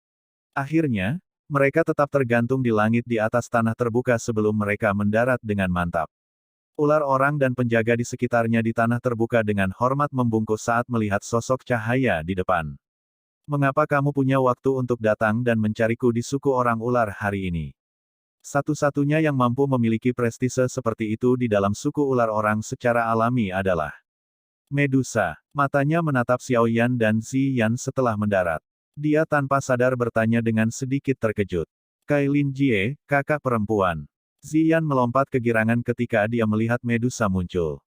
Akhirnya, mereka tetap tergantung di langit di atas tanah terbuka sebelum mereka mendarat dengan mantap. Ular orang dan penjaga di sekitarnya di tanah terbuka dengan hormat membungkuk saat melihat sosok cahaya di depan. Mengapa kamu punya waktu untuk datang dan mencariku di suku orang ular hari ini? Satu-satunya yang mampu memiliki prestise seperti itu di dalam suku ular orang secara alami adalah Medusa. Matanya menatap Xiao Yan dan Ziyan setelah mendarat. Dia tanpa sadar bertanya dengan sedikit terkejut. Kailin Jie, kakak perempuan. Ziyan melompat kegirangan ketika dia melihat Medusa muncul.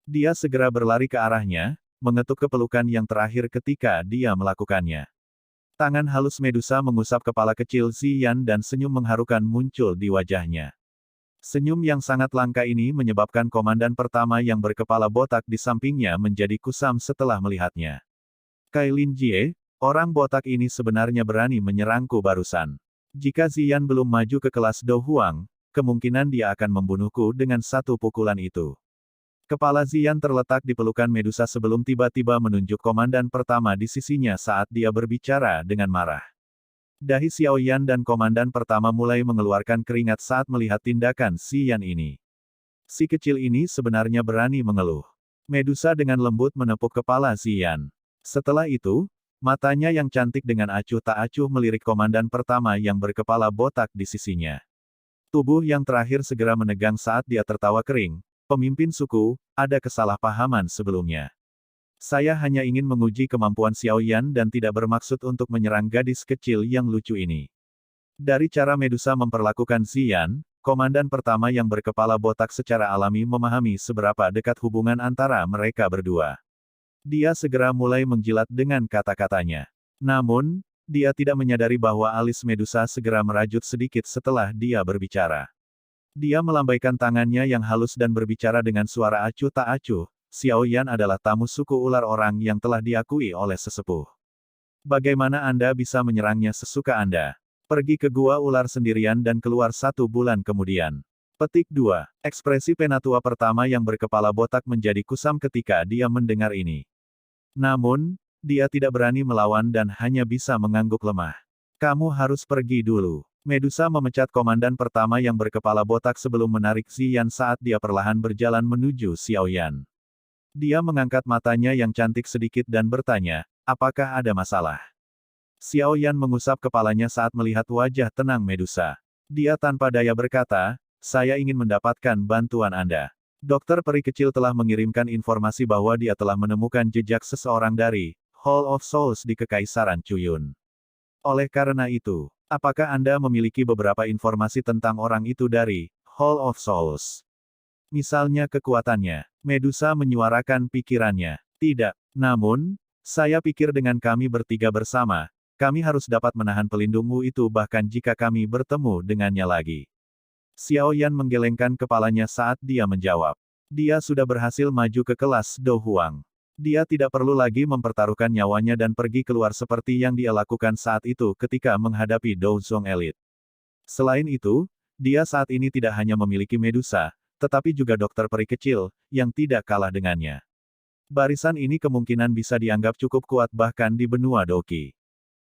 Dia segera berlari ke arahnya, mengetuk kepelukan yang terakhir ketika dia melakukannya. Tangan halus Medusa mengusap kepala kecil Ziyan dan senyum mengharukan muncul di wajahnya. Senyum yang sangat langka ini menyebabkan komandan pertama yang berkepala botak di sampingnya menjadi kusam setelah melihatnya. Kailin Jie, orang botak ini sebenarnya berani menyerangku barusan. Jika Ziyan belum maju ke kelas Do Huang, kemungkinan dia akan membunuhku dengan satu pukulan itu. Kepala Ziyan terletak di pelukan Medusa sebelum tiba-tiba menunjuk komandan pertama di sisinya saat dia berbicara dengan marah. Dahi Xiao Yan dan komandan pertama mulai mengeluarkan keringat saat melihat tindakan Ziyan ini. Si kecil ini sebenarnya berani mengeluh. Medusa dengan lembut menepuk kepala Ziyan. Setelah itu, matanya yang cantik dengan acuh tak acuh melirik komandan pertama yang berkepala botak di sisinya. Tubuh yang terakhir segera menegang saat dia tertawa kering. Pemimpin suku, ada kesalahpahaman sebelumnya. Saya hanya ingin menguji kemampuan Xiao Yan dan tidak bermaksud untuk menyerang gadis kecil yang lucu ini. Dari cara Medusa memperlakukan Ziyan, komandan pertama yang berkepala botak secara alami memahami seberapa dekat hubungan antara mereka berdua. Dia segera mulai menjilat dengan kata-katanya. Namun, dia tidak menyadari bahwa alis Medusa segera merajut sedikit setelah dia berbicara. Dia melambaikan tangannya yang halus dan berbicara dengan suara acuh tak acuh. Xiao Yan adalah tamu suku ular orang yang telah diakui oleh sesepuh. Bagaimana Anda bisa menyerangnya sesuka Anda? Pergi ke gua ular sendirian dan keluar 1 bulan kemudian. Petik 2. Ekspresi penatua pertama yang berkepala botak menjadi kusam ketika dia mendengar ini. Namun, dia tidak berani melawan dan hanya bisa mengangguk lemah. Kamu harus pergi dulu. Medusa memecat komandan pertama yang berkepala botak sebelum menarik Ziyan saat dia perlahan berjalan menuju Xiao Yan. Dia mengangkat matanya yang cantik sedikit dan bertanya, apakah ada masalah? Xiao Yan mengusap kepalanya saat melihat wajah tenang Medusa. Dia tanpa daya berkata, saya ingin mendapatkan bantuan Anda. Dokter peri kecil telah mengirimkan informasi bahwa dia telah menemukan jejak seseorang dari Hall of Souls di Kekaisaran Chuyun. Oleh karena itu, apakah Anda memiliki beberapa informasi tentang orang itu dari Hall of Souls? Misalnya kekuatannya. Medusa menyuarakan pikirannya. Tidak. Namun, saya pikir dengan kami bertiga bersama, kami harus dapat menahan pelindungmu itu bahkan jika kami bertemu dengannya lagi. Xiao Yan menggelengkan kepalanya saat dia menjawab. Dia sudah berhasil maju ke kelas Do Huang. Dia tidak perlu lagi mempertaruhkan nyawanya dan pergi keluar seperti yang dia lakukan saat itu ketika menghadapi Do Zong Elite. Selain itu, dia saat ini tidak hanya memiliki Medusa, tetapi juga dokter peri kecil, yang tidak kalah dengannya. Barisan ini kemungkinan bisa dianggap cukup kuat bahkan di benua Doqi.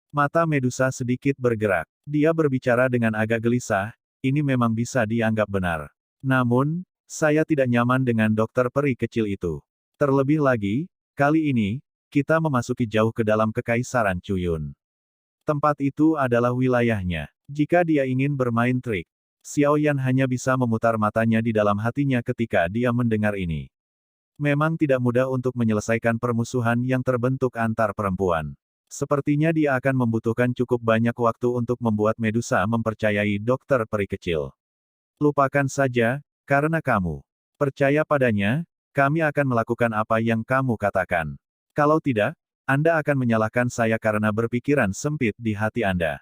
Mata Medusa sedikit bergerak. Dia berbicara dengan agak gelisah, ini memang bisa dianggap benar. Namun, saya tidak nyaman dengan dokter peri kecil itu. Terlebih lagi, kali ini, kita memasuki jauh ke dalam Kekaisaran Chuyun. Tempat itu adalah wilayahnya. Jika dia ingin bermain trik, Xiao Yan hanya bisa memutar matanya di dalam hatinya ketika dia mendengar ini. Memang tidak mudah untuk menyelesaikan permusuhan yang terbentuk antar perempuan. Sepertinya dia akan membutuhkan cukup banyak waktu untuk membuat Medusa mempercayai dokter peri kecil. Lupakan saja, karena kamu percaya padanya, kami akan melakukan apa yang kamu katakan. Kalau tidak, Anda akan menyalahkan saya karena berpikiran sempit di hati Anda.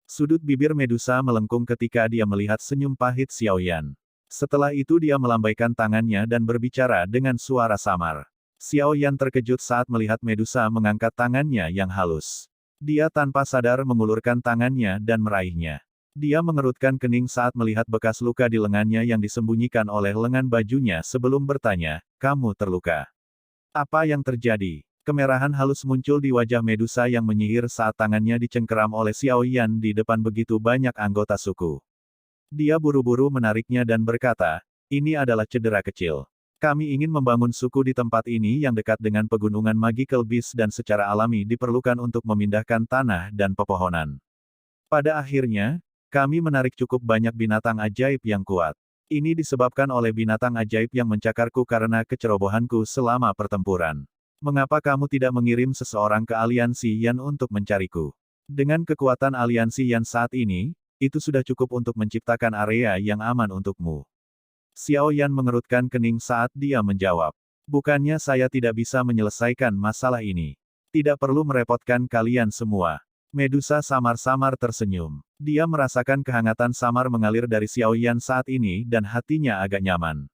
Sudut bibir Medusa melengkung ketika dia melihat senyum pahit Xiao Yan. Setelah itu dia melambaikan tangannya dan berbicara dengan suara samar. Xiao Yan terkejut saat melihat Medusa mengangkat tangannya yang halus. Dia tanpa sadar mengulurkan tangannya dan meraihnya. Dia mengerutkan kening saat melihat bekas luka di lengannya yang disembunyikan oleh lengan bajunya sebelum bertanya, "Kamu terluka? Apa yang terjadi?" Kemerahan halus muncul di wajah Medusa yang menyihir saat tangannya dicengkeram oleh Xiao Yan di depan begitu banyak anggota suku. Dia buru-buru menariknya dan berkata, "Ini adalah cedera kecil. Kami ingin membangun suku di tempat ini yang dekat dengan pegunungan Magical Beast dan secara alami diperlukan untuk memindahkan tanah dan pepohonan. Pada akhirnya, kami menarik cukup banyak binatang ajaib yang kuat. Ini disebabkan oleh binatang ajaib yang mencakarku karena kecerobohanku selama pertempuran. Mengapa kamu tidak mengirim seseorang ke aliansi Yan untuk mencariku? Dengan kekuatan aliansi Yan saat ini, itu sudah cukup untuk menciptakan area yang aman untukmu." Xiao Yan mengerutkan kening saat dia menjawab. "Bukannya saya tidak bisa menyelesaikan masalah ini. Tidak perlu merepotkan kalian semua." Medusa samar-samar tersenyum. Dia merasakan kehangatan samar mengalir dari Xiao Yan saat ini dan hatinya agak nyaman.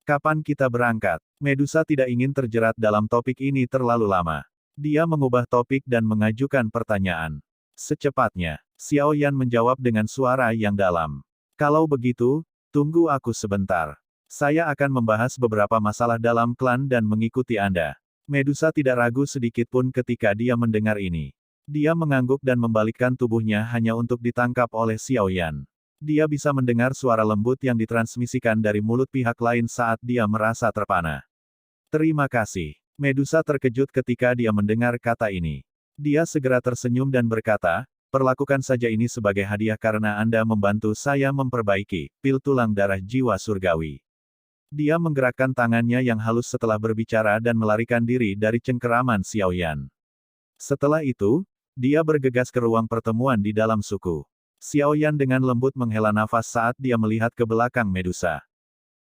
"Kapan kita berangkat?" Medusa tidak ingin terjerat dalam topik ini terlalu lama. Dia mengubah topik dan mengajukan pertanyaan. "Secepatnya." Xiao Yan menjawab dengan suara yang dalam. "Kalau begitu, tunggu aku sebentar. Saya akan membahas beberapa masalah dalam klan dan mengikuti Anda." Medusa tidak ragu sedikit pun ketika dia mendengar ini. Dia mengangguk dan membalikkan tubuhnya hanya untuk ditangkap oleh Xiao Yan. Dia bisa mendengar suara lembut yang ditransmisikan dari mulut pihak lain saat dia merasa terpana. "Terima kasih." Medusa terkejut ketika dia mendengar kata ini. Dia segera tersenyum dan berkata, "Perlakukan saja ini sebagai hadiah karena Anda membantu saya memperbaiki pil tulang darah jiwa surgawi." Dia menggerakkan tangannya yang halus setelah berbicara dan melarikan diri dari cengkeraman Xiao Yan. Setelah itu, dia bergegas ke ruang pertemuan di dalam suku. Xiao Yan dengan lembut menghela nafas saat dia melihat ke belakang Medusa.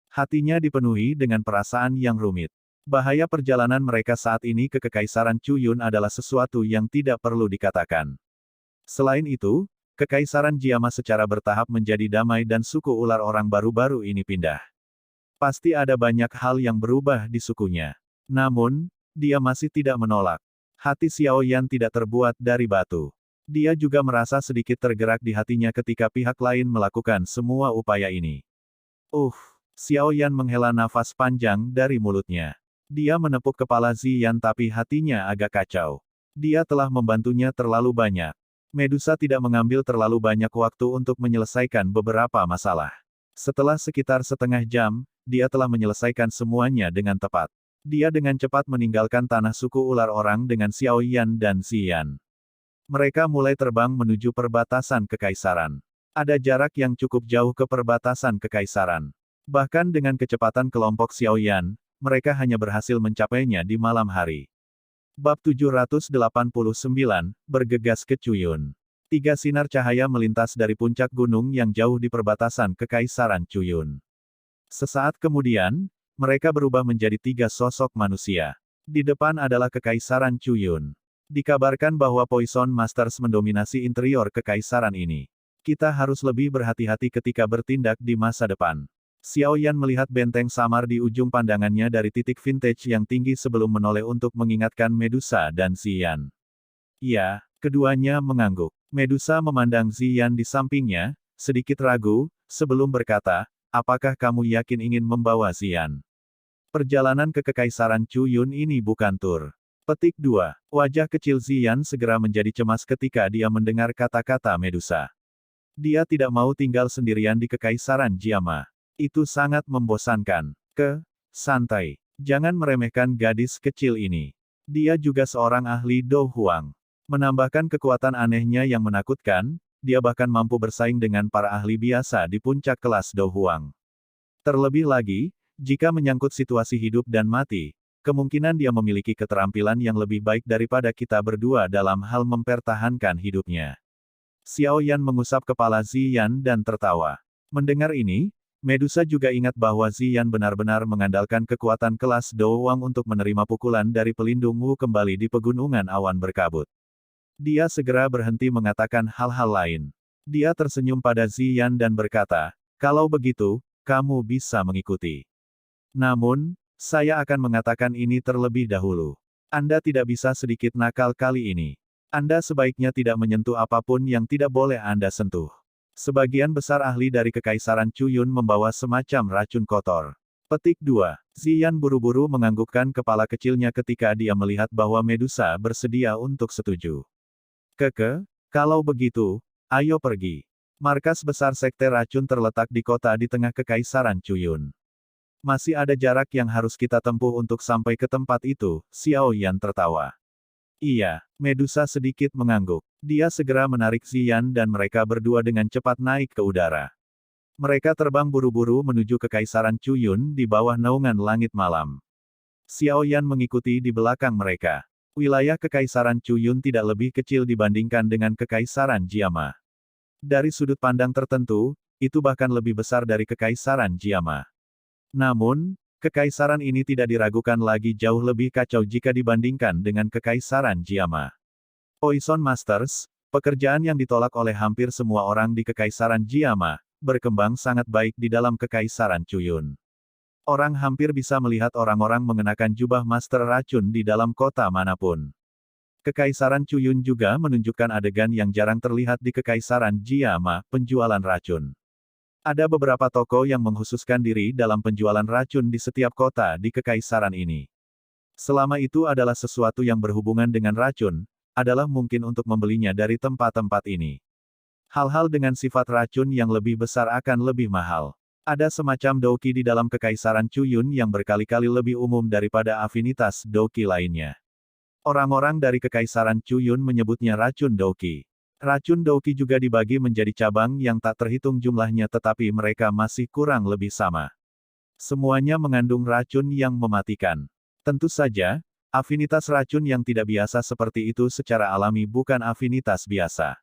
Hatinya dipenuhi dengan perasaan yang rumit. Bahaya perjalanan mereka saat ini ke Kekaisaran Chuyun adalah sesuatu yang tidak perlu dikatakan. Selain itu, Kekaisaran Jiama secara bertahap menjadi damai dan suku ular orang baru-baru ini pindah. Pasti ada banyak hal yang berubah di sukunya. Namun, dia masih tidak menolak. Hati Xiao Yan tidak terbuat dari batu. Dia juga merasa sedikit tergerak di hatinya ketika pihak lain melakukan semua upaya ini. Xiao Yan menghela nafas panjang dari mulutnya. Dia menepuk kepala Ziyan tapi hatinya agak kacau. Dia telah membantunya terlalu banyak. Medusa tidak mengambil terlalu banyak waktu untuk menyelesaikan beberapa masalah. Setelah sekitar setengah jam, dia telah menyelesaikan semuanya dengan tepat. Dia dengan cepat meninggalkan tanah suku ular orang dengan Xiao Yan dan Ziyan. Mereka mulai terbang menuju perbatasan kekaisaran. Ada jarak yang cukup jauh ke perbatasan kekaisaran. Bahkan dengan kecepatan kelompok Xiao Yan, mereka hanya berhasil mencapainya di malam hari. Bab 789, bergegas ke Chuyun. 3 sinar cahaya melintas dari puncak gunung yang jauh di perbatasan Kekaisaran Chuyun. Sesaat kemudian, mereka berubah menjadi 3 sosok manusia. Di depan adalah Kekaisaran Chuyun. Dikabarkan bahwa Poison Masters mendominasi interior Kekaisaran ini. Kita harus lebih berhati-hati ketika bertindak di masa depan. Xiao Yan melihat benteng samar di ujung pandangannya dari titik vintage yang tinggi sebelum menoleh untuk mengingatkan Medusa dan Ziyan. "Ya," keduanya mengangguk. Medusa memandang Ziyan di sampingnya, sedikit ragu, sebelum berkata, "Apakah kamu yakin ingin membawa Ziyan? Perjalanan ke Kekaisaran Chuyun ini bukan tur." Petik 2. Wajah kecil Ziyan segera menjadi cemas ketika dia mendengar kata-kata Medusa. Dia tidak mau tinggal sendirian di Kekaisaran Jiama. Itu sangat membosankan. Santai. Jangan meremehkan gadis kecil ini. Dia juga seorang ahli Do Huang. Menambahkan kekuatan anehnya yang menakutkan, dia bahkan mampu bersaing dengan para ahli biasa di puncak kelas Do Huang. Terlebih lagi, jika menyangkut situasi hidup dan mati, kemungkinan dia memiliki keterampilan yang lebih baik daripada kita berdua dalam hal mempertahankan hidupnya. Xiao Yan mengusap kepala Ziyan dan tertawa. Mendengar ini, Medusa juga ingat bahwa Ziyan benar-benar mengandalkan kekuatan kelas Doowang untuk menerima pukulan dari pelindung Wu kembali di pegunungan awan berkabut. Dia segera berhenti mengatakan hal-hal lain. Dia tersenyum pada Ziyan dan berkata, "Kalau begitu, kamu bisa mengikuti. Namun, saya akan mengatakan ini terlebih dahulu. Anda tidak bisa sedikit nakal kali ini. Anda sebaiknya tidak menyentuh apapun yang tidak boleh Anda sentuh." Sebagian besar ahli dari Kekaisaran Chuyun membawa semacam racun kotor. Petik 2. Ziyan buru-buru menganggukkan kepala kecilnya ketika dia melihat bahwa Medusa bersedia untuk setuju. Kalau begitu, ayo pergi. Markas besar Sekte Racun terletak di kota di tengah Kekaisaran Chuyun. Masih ada jarak yang harus kita tempuh untuk sampai ke tempat itu, Xiao Yan tertawa. Iya, Medusa sedikit mengangguk. Dia segera menarik Ziyan dan mereka berdua dengan cepat naik ke udara. Mereka terbang buru-buru menuju Kekaisaran Chuyun di bawah naungan langit malam. Xiao Yan mengikuti di belakang mereka. Wilayah Kekaisaran Chuyun tidak lebih kecil dibandingkan dengan Kekaisaran Jiama. Dari sudut pandang tertentu, itu bahkan lebih besar dari Kekaisaran Jiama. Namun, Kekaisaran ini tidak diragukan lagi jauh lebih kacau jika dibandingkan dengan Kekaisaran Jiama. Poison Masters, pekerjaan yang ditolak oleh hampir semua orang di Kekaisaran Jiama, berkembang sangat baik di dalam Kekaisaran Chuyun. Orang hampir bisa melihat orang-orang mengenakan jubah master racun di dalam kota manapun. Kekaisaran Chuyun juga menunjukkan adegan yang jarang terlihat di Kekaisaran Jiama, penjualan racun. Ada beberapa toko yang mengkhususkan diri dalam penjualan racun di setiap kota di Kekaisaran ini. Selama itu adalah sesuatu yang berhubungan dengan racun, adalah mungkin untuk membelinya dari tempat-tempat ini. Hal-hal dengan sifat racun yang lebih besar akan lebih mahal. Ada semacam doki di dalam Kekaisaran Chuyun yang berkali-kali lebih umum daripada afinitas doki lainnya. Orang-orang dari Kekaisaran Chuyun menyebutnya racun doki. Racun doki juga dibagi menjadi cabang yang tak terhitung jumlahnya tetapi mereka masih kurang lebih sama. Semuanya mengandung racun yang mematikan. Tentu saja, afinitas racun yang tidak biasa seperti itu secara alami bukan afinitas biasa.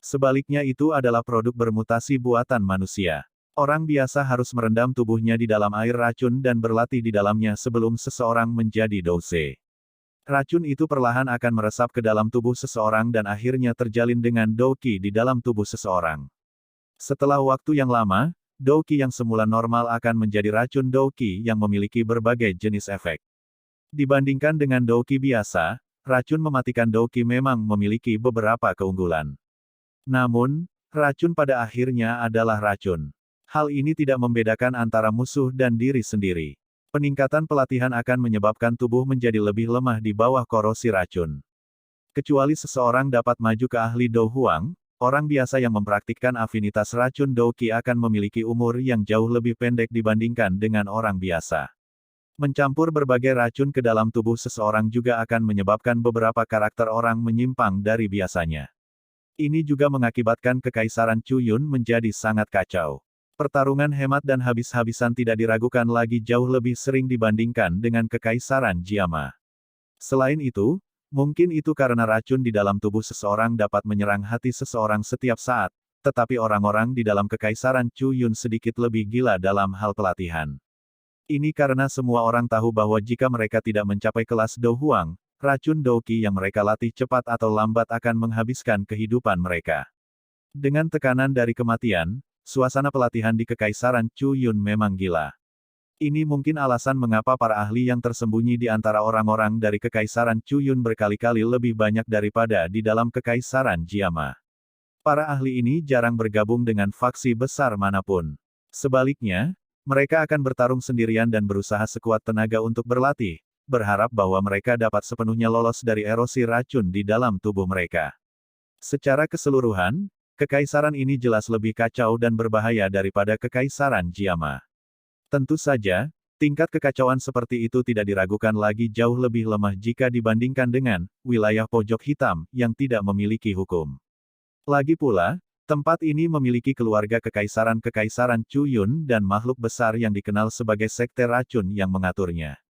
Sebaliknya itu adalah produk bermutasi buatan manusia. Orang biasa harus merendam tubuhnya di dalam air racun dan berlatih di dalamnya sebelum seseorang menjadi douse. Racun itu perlahan akan meresap ke dalam tubuh seseorang dan akhirnya terjalin dengan doki di dalam tubuh seseorang. Setelah waktu yang lama, doki yang semula normal akan menjadi racun doki yang memiliki berbagai jenis efek. Dibandingkan dengan doki biasa, racun mematikan doki memang memiliki beberapa keunggulan. Namun, racun pada akhirnya adalah racun. Hal ini tidak membedakan antara musuh dan diri sendiri. Peningkatan pelatihan akan menyebabkan tubuh menjadi lebih lemah di bawah korosi racun. Kecuali seseorang dapat maju ke ahli Do Huang, orang biasa yang mempraktikkan afinitas racun doki akan memiliki umur yang jauh lebih pendek dibandingkan dengan orang biasa. Mencampur berbagai racun ke dalam tubuh seseorang juga akan menyebabkan beberapa karakter orang menyimpang dari biasanya. Ini juga mengakibatkan Kekaisaran Chuyun menjadi sangat kacau. Pertarungan hemat dan habis-habisan tidak diragukan lagi jauh lebih sering dibandingkan dengan Kekaisaran Jiama. Selain itu, mungkin itu karena racun di dalam tubuh seseorang dapat menyerang hati seseorang setiap saat, tetapi orang-orang di dalam Kekaisaran Chuyun sedikit lebih gila dalam hal pelatihan. Ini karena semua orang tahu bahwa jika mereka tidak mencapai kelas Do Huang, racun doki yang mereka latih cepat atau lambat akan menghabiskan kehidupan mereka. Dengan tekanan dari kematian, suasana pelatihan di Kekaisaran Chuyun memang gila. Ini mungkin alasan mengapa para ahli yang tersembunyi di antara orang-orang dari Kekaisaran Chuyun berkali-kali lebih banyak daripada di dalam Kekaisaran Jiama. Para ahli ini jarang bergabung dengan faksi besar manapun. Sebaliknya, mereka akan bertarung sendirian dan berusaha sekuat tenaga untuk berlatih, berharap bahwa mereka dapat sepenuhnya lolos dari erosi racun di dalam tubuh mereka. Secara keseluruhan, Kekaisaran ini jelas lebih kacau dan berbahaya daripada Kekaisaran Jiama. Tentu saja, tingkat kekacauan seperti itu tidak diragukan lagi jauh lebih lemah jika dibandingkan dengan wilayah pojok hitam yang tidak memiliki hukum. Lagi pula, tempat ini memiliki keluarga Kekaisaran Chuyun dan makhluk besar yang dikenal sebagai Sekte Racun yang mengaturnya.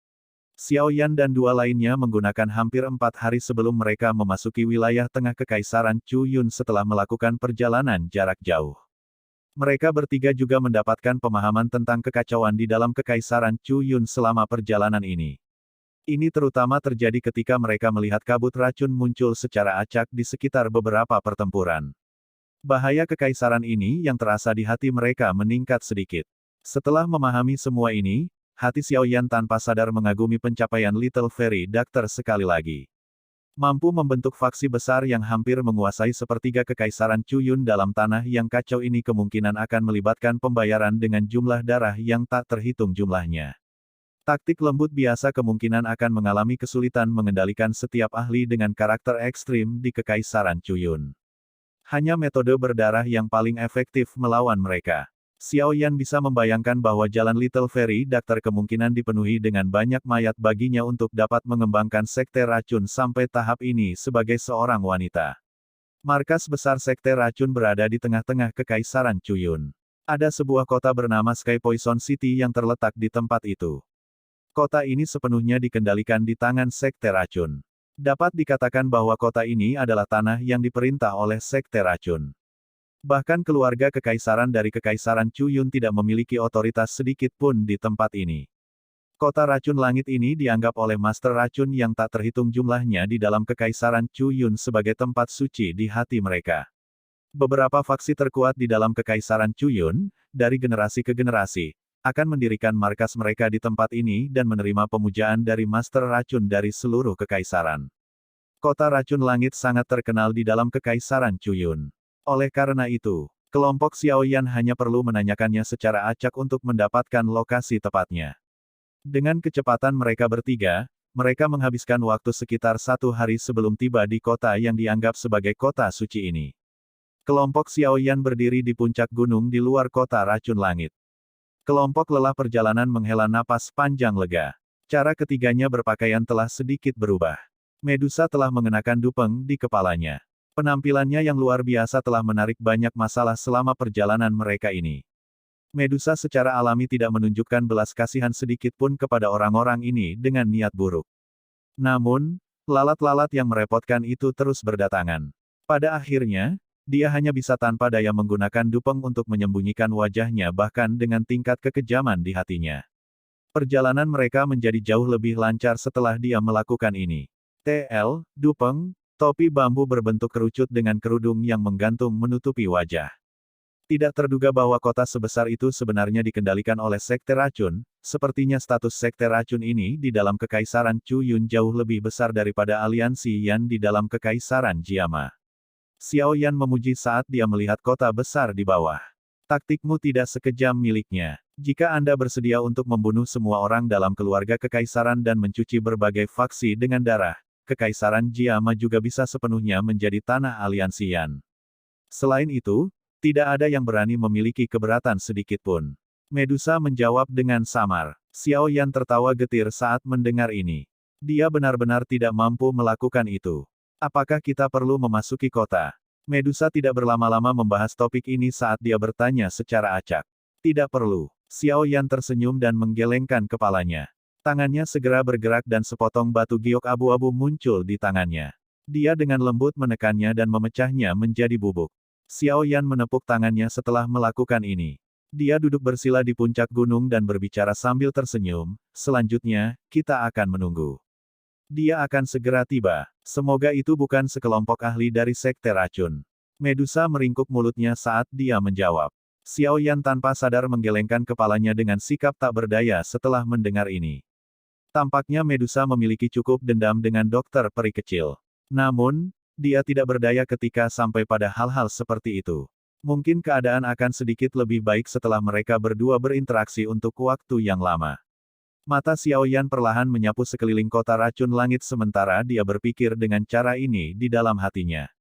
Xiao Yan dan dua lainnya menggunakan hampir 4 hari sebelum mereka memasuki wilayah tengah Kekaisaran Chu Yun setelah melakukan perjalanan jarak jauh. Mereka bertiga juga mendapatkan pemahaman tentang kekacauan di dalam Kekaisaran Chu Yun selama perjalanan ini. Ini terutama terjadi ketika mereka melihat kabut racun muncul secara acak di sekitar beberapa pertempuran. Bahaya Kekaisaran ini yang terasa di hati mereka meningkat sedikit. Setelah memahami semua ini, hati Xiao Yan tanpa sadar mengagumi pencapaian Little Fairy Doctor sekali lagi. Mampu membentuk faksi besar yang hampir menguasai sepertiga Kekaisaran Chu Yun dalam tanah yang kacau ini kemungkinan akan melibatkan pembayaran dengan jumlah darah yang tak terhitung jumlahnya. Taktik lembut biasa kemungkinan akan mengalami kesulitan mengendalikan setiap ahli dengan karakter ekstrim di Kekaisaran Chu Yun. Hanya metode berdarah yang paling efektif melawan mereka. Xiao Yan bisa membayangkan bahwa jalan Little Fairy Doctor kemungkinan dipenuhi dengan banyak mayat baginya untuk dapat mengembangkan sekte racun sampai tahap ini sebagai seorang wanita. Markas besar sekte racun berada di tengah-tengah Kekaisaran Chu Yun. Ada sebuah kota bernama Sky Poison City yang terletak di tempat itu. Kota ini sepenuhnya dikendalikan di tangan sekte racun. Dapat dikatakan bahwa kota ini adalah tanah yang diperintah oleh sekte racun. Bahkan keluarga kekaisaran dari Kekaisaran Chu Yun tidak memiliki otoritas sedikit pun di tempat ini. Kota racun langit ini dianggap oleh Master Racun yang tak terhitung jumlahnya di dalam Kekaisaran Chu Yun sebagai tempat suci di hati mereka. Beberapa faksi terkuat di dalam Kekaisaran Chu Yun, dari generasi ke generasi, akan mendirikan markas mereka di tempat ini dan menerima pemujaan dari Master Racun dari seluruh Kekaisaran. Kota racun langit sangat terkenal di dalam Kekaisaran Chu Yun. Oleh karena itu, kelompok Xiao Yan hanya perlu menanyakannya secara acak untuk mendapatkan lokasi tepatnya. Dengan kecepatan mereka bertiga, mereka menghabiskan waktu sekitar 1 hari sebelum tiba di kota yang dianggap sebagai kota suci ini. Kelompok Xiao Yan berdiri di puncak gunung di luar kota racun langit. Kelompok lelah perjalanan menghela napas panjang lega. Cara ketiganya berpakaian telah sedikit berubah. Medusa telah mengenakan dupeng di kepalanya. Penampilannya yang luar biasa telah menarik banyak masalah selama perjalanan mereka ini. Medusa secara alami tidak menunjukkan belas kasihan sedikit pun kepada orang-orang ini dengan niat buruk. Namun, lalat-lalat yang merepotkan itu terus berdatangan. Pada akhirnya, dia hanya bisa tanpa daya menggunakan dupeng untuk menyembunyikan wajahnya bahkan dengan tingkat kekejaman di hatinya. Perjalanan mereka menjadi jauh lebih lancar setelah dia melakukan ini. TL, dupeng, topi bambu berbentuk kerucut dengan kerudung yang menggantung menutupi wajah. Tidak terduga bahwa kota sebesar itu sebenarnya dikendalikan oleh sekte racun, sepertinya status sekte racun ini di dalam Kekaisaran Chu Yun jauh lebih besar daripada aliansi Yan di dalam Kekaisaran Jiama. Xiao Yan memuji saat dia melihat kota besar di bawah. Taktikmu tidak sekejam miliknya. Jika Anda bersedia untuk membunuh semua orang dalam keluarga Kekaisaran dan mencuci berbagai faksi dengan darah, Kekaisaran Jiama juga bisa sepenuhnya menjadi tanah aliansi Yan. Selain itu, tidak ada yang berani memiliki keberatan sedikit pun. Medusa menjawab dengan samar. Xiao Yan tertawa getir saat mendengar ini. Dia benar-benar tidak mampu melakukan itu. Apakah kita perlu memasuki kota? Medusa tidak berlama-lama membahas topik ini saat dia bertanya secara acak. Tidak perlu. Xiao Yan tersenyum dan menggelengkan kepalanya. Tangannya segera bergerak dan sepotong batu giok abu-abu muncul di tangannya. Dia dengan lembut menekannya dan memecahnya menjadi bubuk. Xiao Yan menepuk tangannya setelah melakukan ini. Dia duduk bersila di puncak gunung dan berbicara sambil tersenyum, selanjutnya, kita akan menunggu. Dia akan segera tiba. Semoga itu bukan sekelompok ahli dari sekte racun. Medusa meringkuk mulutnya saat dia menjawab. Xiao Yan tanpa sadar menggelengkan kepalanya dengan sikap tak berdaya setelah mendengar ini. Tampaknya Medusa memiliki cukup dendam dengan dokter peri kecil. Namun, dia tidak berdaya ketika sampai pada hal-hal seperti itu. Mungkin keadaan akan sedikit lebih baik setelah mereka berdua berinteraksi untuk waktu yang lama. Mata Xiao Yan perlahan menyapu sekeliling kota racun langit sementara dia berpikir dengan cara ini di dalam hatinya.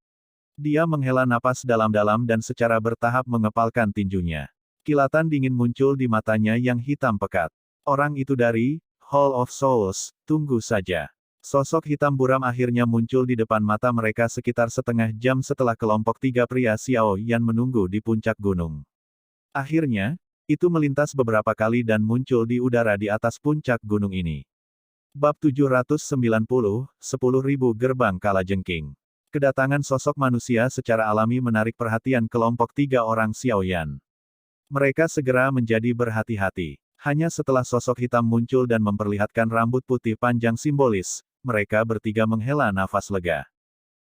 Dia menghela napas dalam-dalam dan secara bertahap mengepalkan tinjunya. Kilatan dingin muncul di matanya yang hitam pekat. Orang itu dari Hall of Souls, tunggu saja. Sosok hitam buram akhirnya muncul di depan mata mereka sekitar setengah jam setelah kelompok 3 pria Xiao Yan menunggu di puncak gunung. Akhirnya, itu melintas beberapa kali dan muncul di udara di atas puncak gunung ini. Bab 790, 10.000 gerbang kalajengking. Kedatangan sosok manusia secara alami menarik perhatian kelompok 3 orang Xiaoyan. Mereka segera menjadi berhati-hati. Hanya setelah sosok hitam muncul dan memperlihatkan rambut putih panjang simbolis, mereka bertiga menghela nafas lega.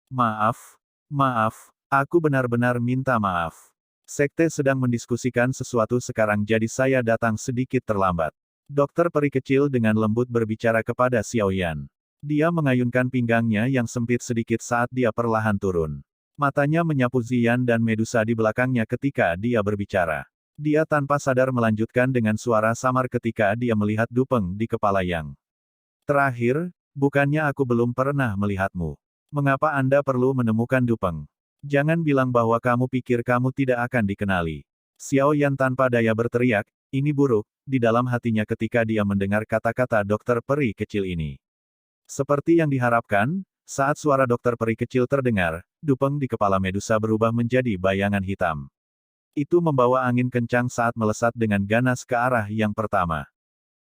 Maaf, aku benar-benar minta maaf. Sekte sedang mendiskusikan sesuatu sekarang jadi saya datang sedikit terlambat. Dokter peri kecil dengan lembut berbicara kepada Xiaoyan. Dia mengayunkan pinggangnya yang sempit sedikit saat dia perlahan turun. Matanya menyapu Ziyan dan Medusa di belakangnya ketika dia berbicara. Dia tanpa sadar melanjutkan dengan suara samar ketika dia melihat Dupeng di kepala Yang. Terakhir, bukannya aku belum pernah melihatmu. Mengapa Anda perlu menemukan Dupeng? Jangan bilang bahwa kamu pikir kamu tidak akan dikenali. Xiaoyan tanpa daya berteriak, ini buruk, di dalam hatinya ketika dia mendengar kata-kata dokter peri kecil ini. Seperti yang diharapkan, saat suara dokter peri kecil terdengar, Dupeng di kepala Medusa berubah menjadi bayangan hitam. Itu membawa angin kencang saat melesat dengan ganas ke arah yang pertama.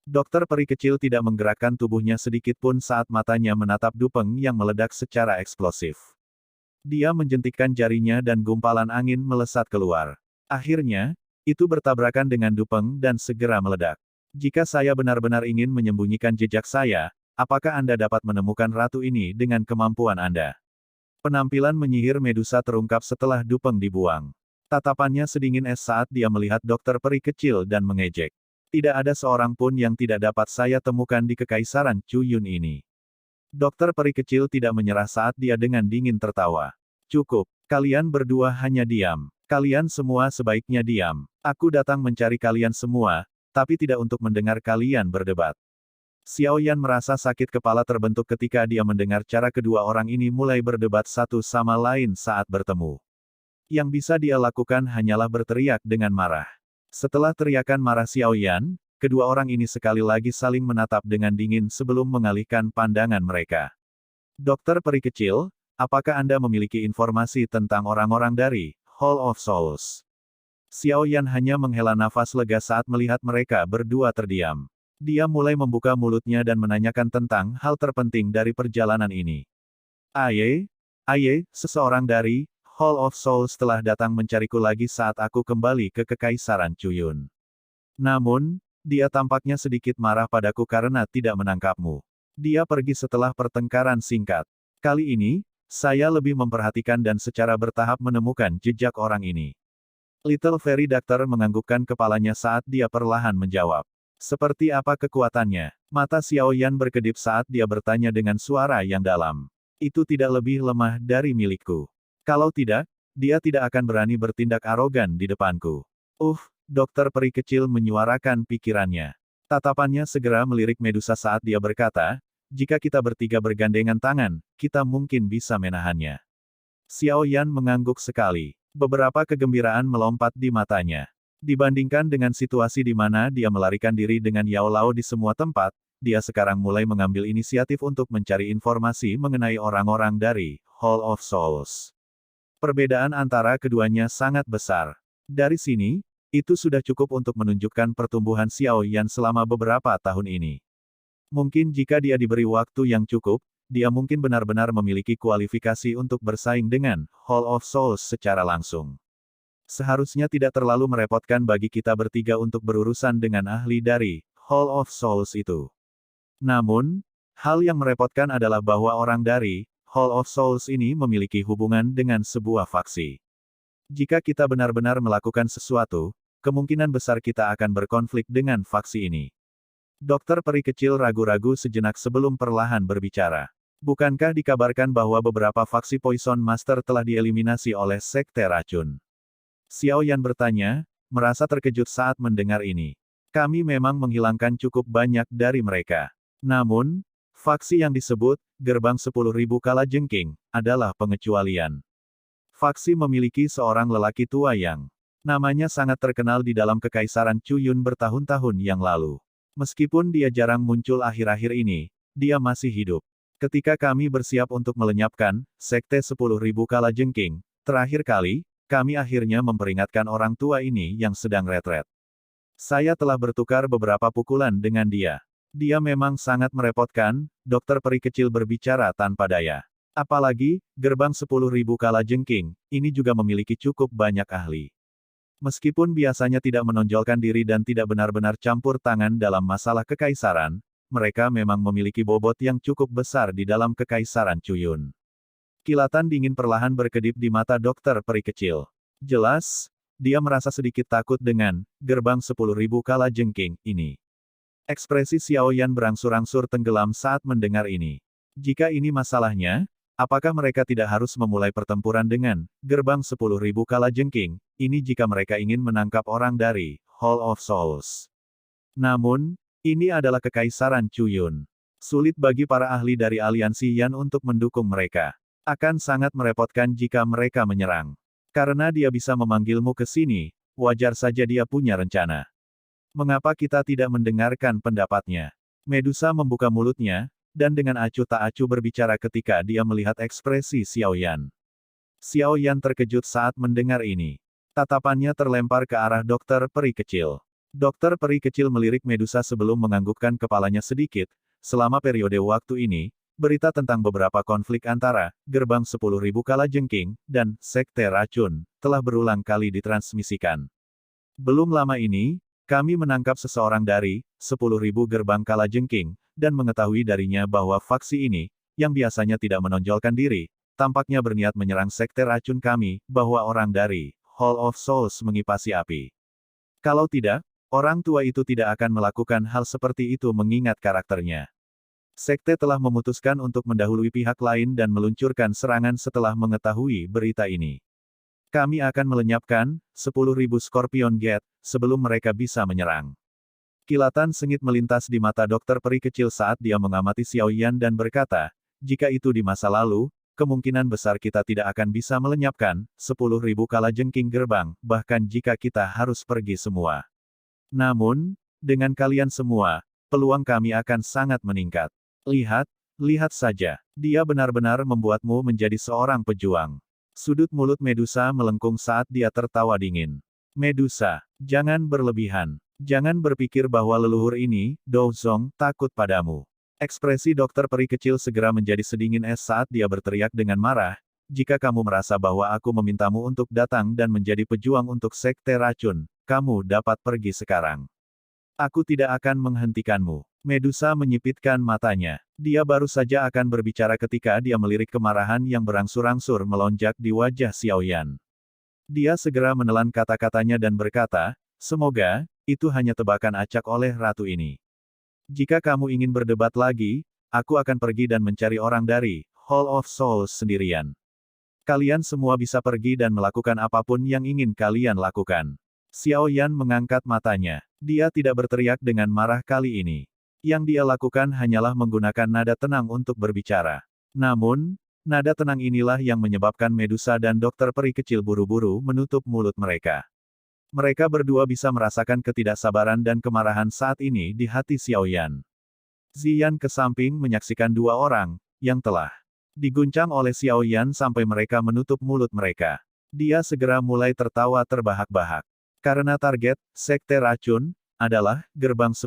Dokter peri kecil tidak menggerakkan tubuhnya sedikit pun saat matanya menatap Dupeng yang meledak secara eksplosif. Dia menjentikkan jarinya dan gumpalan angin melesat keluar. Akhirnya, itu bertabrakan dengan Dupeng dan segera meledak. Jika saya benar-benar ingin menyembunyikan jejak saya, apakah Anda dapat menemukan ratu ini dengan kemampuan Anda? Penampilan menyihir Medusa terungkap setelah Dupeng dibuang. Tatapannya sedingin es saat dia melihat dokter peri kecil dan mengejek. Tidak ada seorang pun yang tidak dapat saya temukan di Kekaisaran Cuyun ini. Dokter peri kecil tidak menyerah saat dia dengan dingin tertawa. Cukup, kalian berdua hanya diam. Kalian semua sebaiknya diam. Aku datang mencari kalian semua, tapi tidak untuk mendengar kalian berdebat. Xiaoyan merasa sakit kepala terbentuk ketika dia mendengar cara kedua orang ini mulai berdebat satu sama lain saat bertemu. Yang bisa dia lakukan hanyalah berteriak dengan marah. Setelah teriakan marah Xiaoyan, kedua orang ini sekali lagi saling menatap dengan dingin sebelum mengalihkan pandangan mereka. Dokter peri kecil, apakah Anda memiliki informasi tentang orang-orang dari Hall of Souls? Xiaoyan hanya menghela nafas lega saat melihat mereka berdua terdiam. Dia mulai membuka mulutnya dan menanyakan tentang hal terpenting dari perjalanan ini. Aye, seseorang dari Hall of Souls telah datang mencariku lagi saat aku kembali ke Kekaisaran Cuyun. Namun, dia tampaknya sedikit marah padaku karena tidak menangkapmu. Dia pergi setelah pertengkaran singkat. Kali ini, saya lebih memperhatikan dan secara bertahap menemukan jejak orang ini. Little Fairy Doctor menganggukkan kepalanya saat dia perlahan menjawab. Seperti apa kekuatannya? Mata Xiaoyan berkedip saat dia bertanya dengan suara yang dalam. Itu tidak lebih lemah dari milikku. Kalau tidak, dia tidak akan berani bertindak arogan di depanku. Dokter peri kecil menyuarakan pikirannya. Tatapannya segera melirik Medusa saat dia berkata, jika kita bertiga bergandengan tangan, kita mungkin bisa menahannya. Xiaoyan mengangguk sekali. Beberapa kegembiraan melompat di matanya. Dibandingkan dengan situasi di mana dia melarikan diri dengan Yao Lao di semua tempat, dia sekarang mulai mengambil inisiatif untuk mencari informasi mengenai orang-orang dari Hall of Souls. Perbedaan antara keduanya sangat besar. Dari sini, itu sudah cukup untuk menunjukkan pertumbuhan Xiaoyan selama beberapa tahun ini. Mungkin jika dia diberi waktu yang cukup, dia mungkin benar-benar memiliki kualifikasi untuk bersaing dengan Hall of Souls secara langsung. Seharusnya tidak terlalu merepotkan bagi kita bertiga untuk berurusan dengan ahli dari Hall of Souls itu. Namun, hal yang merepotkan adalah bahwa orang dari Hall of Souls ini memiliki hubungan dengan sebuah faksi. Jika kita benar-benar melakukan sesuatu, kemungkinan besar kita akan berkonflik dengan faksi ini. Dokter peri kecil ragu-ragu sejenak sebelum perlahan berbicara. Bukankah dikabarkan bahwa beberapa faksi Poison Master telah dieliminasi oleh Sekte Racun? Xiaoyan bertanya, merasa terkejut saat mendengar ini. Kami memang menghilangkan cukup banyak dari mereka. Namun, faksi yang disebut, Gerbang 10.000 Kalajengking, adalah pengecualian. Faksi memiliki seorang lelaki tua yang namanya sangat terkenal di dalam Kekaisaran Cuyun bertahun-tahun yang lalu. Meskipun dia jarang muncul akhir-akhir ini, dia masih hidup. Ketika kami bersiap untuk melenyapkan Sekte 10.000 Kalajengking, terakhir kali, kami akhirnya memperingatkan orang tua ini yang sedang retret. Saya telah bertukar beberapa pukulan dengan dia. Dia memang sangat merepotkan, dokter peri kecil berbicara tanpa daya. Apalagi, gerbang 10.000 kalajengking, ini juga memiliki cukup banyak ahli. Meskipun biasanya tidak menonjolkan diri dan tidak benar-benar campur tangan dalam masalah kekaisaran, mereka memang memiliki bobot yang cukup besar di dalam kekaisaran Cuyun. Kilatan dingin perlahan berkedip di mata dokter peri kecil. Jelas, dia merasa sedikit takut dengan gerbang 10.000 kalajengking ini. Ekspresi Xiao Yan berangsur-angsur tenggelam saat mendengar ini. Jika ini masalahnya, apakah mereka tidak harus memulai pertempuran dengan gerbang 10.000 kalajengking, ini jika mereka ingin menangkap orang dari Hall of Souls. Namun, ini adalah kekaisaran Cuyun. Sulit bagi para ahli dari aliansi Yan untuk mendukung mereka. Akan sangat merepotkan jika mereka menyerang. Karena dia bisa memanggilmu ke sini, wajar saja dia punya rencana. Mengapa kita tidak mendengarkan pendapatnya? Medusa membuka mulutnya, dan dengan acuh tak acuh berbicara ketika dia melihat ekspresi Xiao Yan. Xiao Yan terkejut saat mendengar ini. Tatapannya terlempar ke arah dokter peri kecil. Dokter peri kecil melirik Medusa sebelum menganggukkan kepalanya sedikit. Selama periode waktu ini, berita tentang beberapa konflik antara gerbang 10.000 kalajengking dan sekte racun telah berulang kali ditransmisikan. Belum lama ini, kami menangkap seseorang dari 10.000 gerbang kalajengking, dan mengetahui darinya bahwa faksi ini, yang biasanya tidak menonjolkan diri, tampaknya berniat menyerang sekte racun kami, bahwa orang dari Hall of Souls mengipasi api. Kalau tidak, orang tua itu tidak akan melakukan hal seperti itu mengingat karakternya. Sekte telah memutuskan untuk mendahului pihak lain dan meluncurkan serangan setelah mengetahui berita ini. Kami akan melenyapkan 10.000 Scorpion Gate sebelum mereka bisa menyerang. Kilatan sengit melintas di mata dokter peri kecil saat dia mengamati Xiao Yan dan berkata, jika itu di masa lalu, kemungkinan besar kita tidak akan bisa melenyapkan 10.000 kalajengking gerbang, bahkan jika kita harus pergi semua. Namun, dengan kalian semua, peluang kami akan sangat meningkat. Lihat saja, dia benar-benar membuatmu menjadi seorang pejuang. Sudut mulut Medusa melengkung saat dia tertawa dingin. Medusa, jangan berlebihan. Jangan berpikir bahwa leluhur ini, Douzong, takut padamu. Ekspresi dokter peri kecil segera menjadi sedingin es saat dia berteriak dengan marah, jika kamu merasa bahwa aku memintamu untuk datang dan menjadi pejuang untuk sekte racun, kamu dapat pergi sekarang. Aku tidak akan menghentikanmu. Medusa menyipitkan matanya. Dia baru saja akan berbicara ketika dia melirik kemarahan yang berangsur-angsur melonjak di wajah Xiao Yan. Dia segera menelan kata-katanya dan berkata, semoga, itu hanya tebakan acak oleh ratu ini. Jika kamu ingin berdebat lagi, aku akan pergi dan mencari orang dari Hall of Souls sendirian. Kalian semua bisa pergi dan melakukan apapun yang ingin kalian lakukan. Xiao Yan mengangkat matanya. Dia tidak berteriak dengan marah kali ini. Yang dia lakukan hanyalah menggunakan nada tenang untuk berbicara. Namun, nada tenang inilah yang menyebabkan Medusa dan dokter peri kecil buru-buru menutup mulut mereka. Mereka berdua bisa merasakan ketidaksabaran dan kemarahan saat ini di hati Xiao Yan. Ziyan ke samping menyaksikan dua orang, yang telah diguncang oleh Xiao Yan sampai mereka menutup mulut mereka. Dia segera mulai tertawa terbahak-bahak. Karena target, sekte racun, adalah gerbang 10.000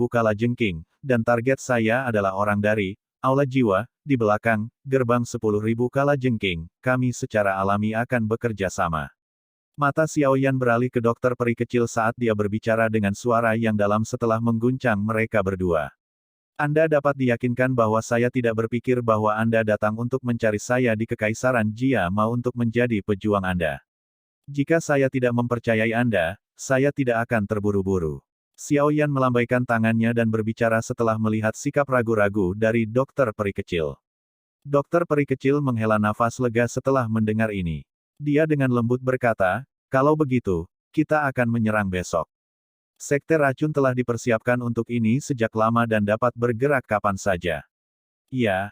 kalajengking, dan target saya adalah orang dari Aula Jiwa, di belakang gerbang 10.000 kalajengking, kami secara alami akan bekerja sama. Mata Xiao Yan beralih ke dokter peri kecil saat dia berbicara dengan suara yang dalam setelah mengguncang mereka berdua. Anda dapat diyakinkan bahwa saya tidak berpikir bahwa Anda datang untuk mencari saya di Kekaisaran Jia mau untuk menjadi pejuang Anda. Jika saya tidak mempercayai Anda, saya tidak akan terburu-buru. Xiao Yan melambaikan tangannya dan berbicara setelah melihat sikap ragu-ragu dari dokter peri kecil. Dokter peri kecil menghela nafas lega setelah mendengar ini. Dia dengan lembut berkata, kalau begitu, kita akan menyerang besok. Sekte racun telah dipersiapkan untuk ini sejak lama dan dapat bergerak kapan saja. Iya,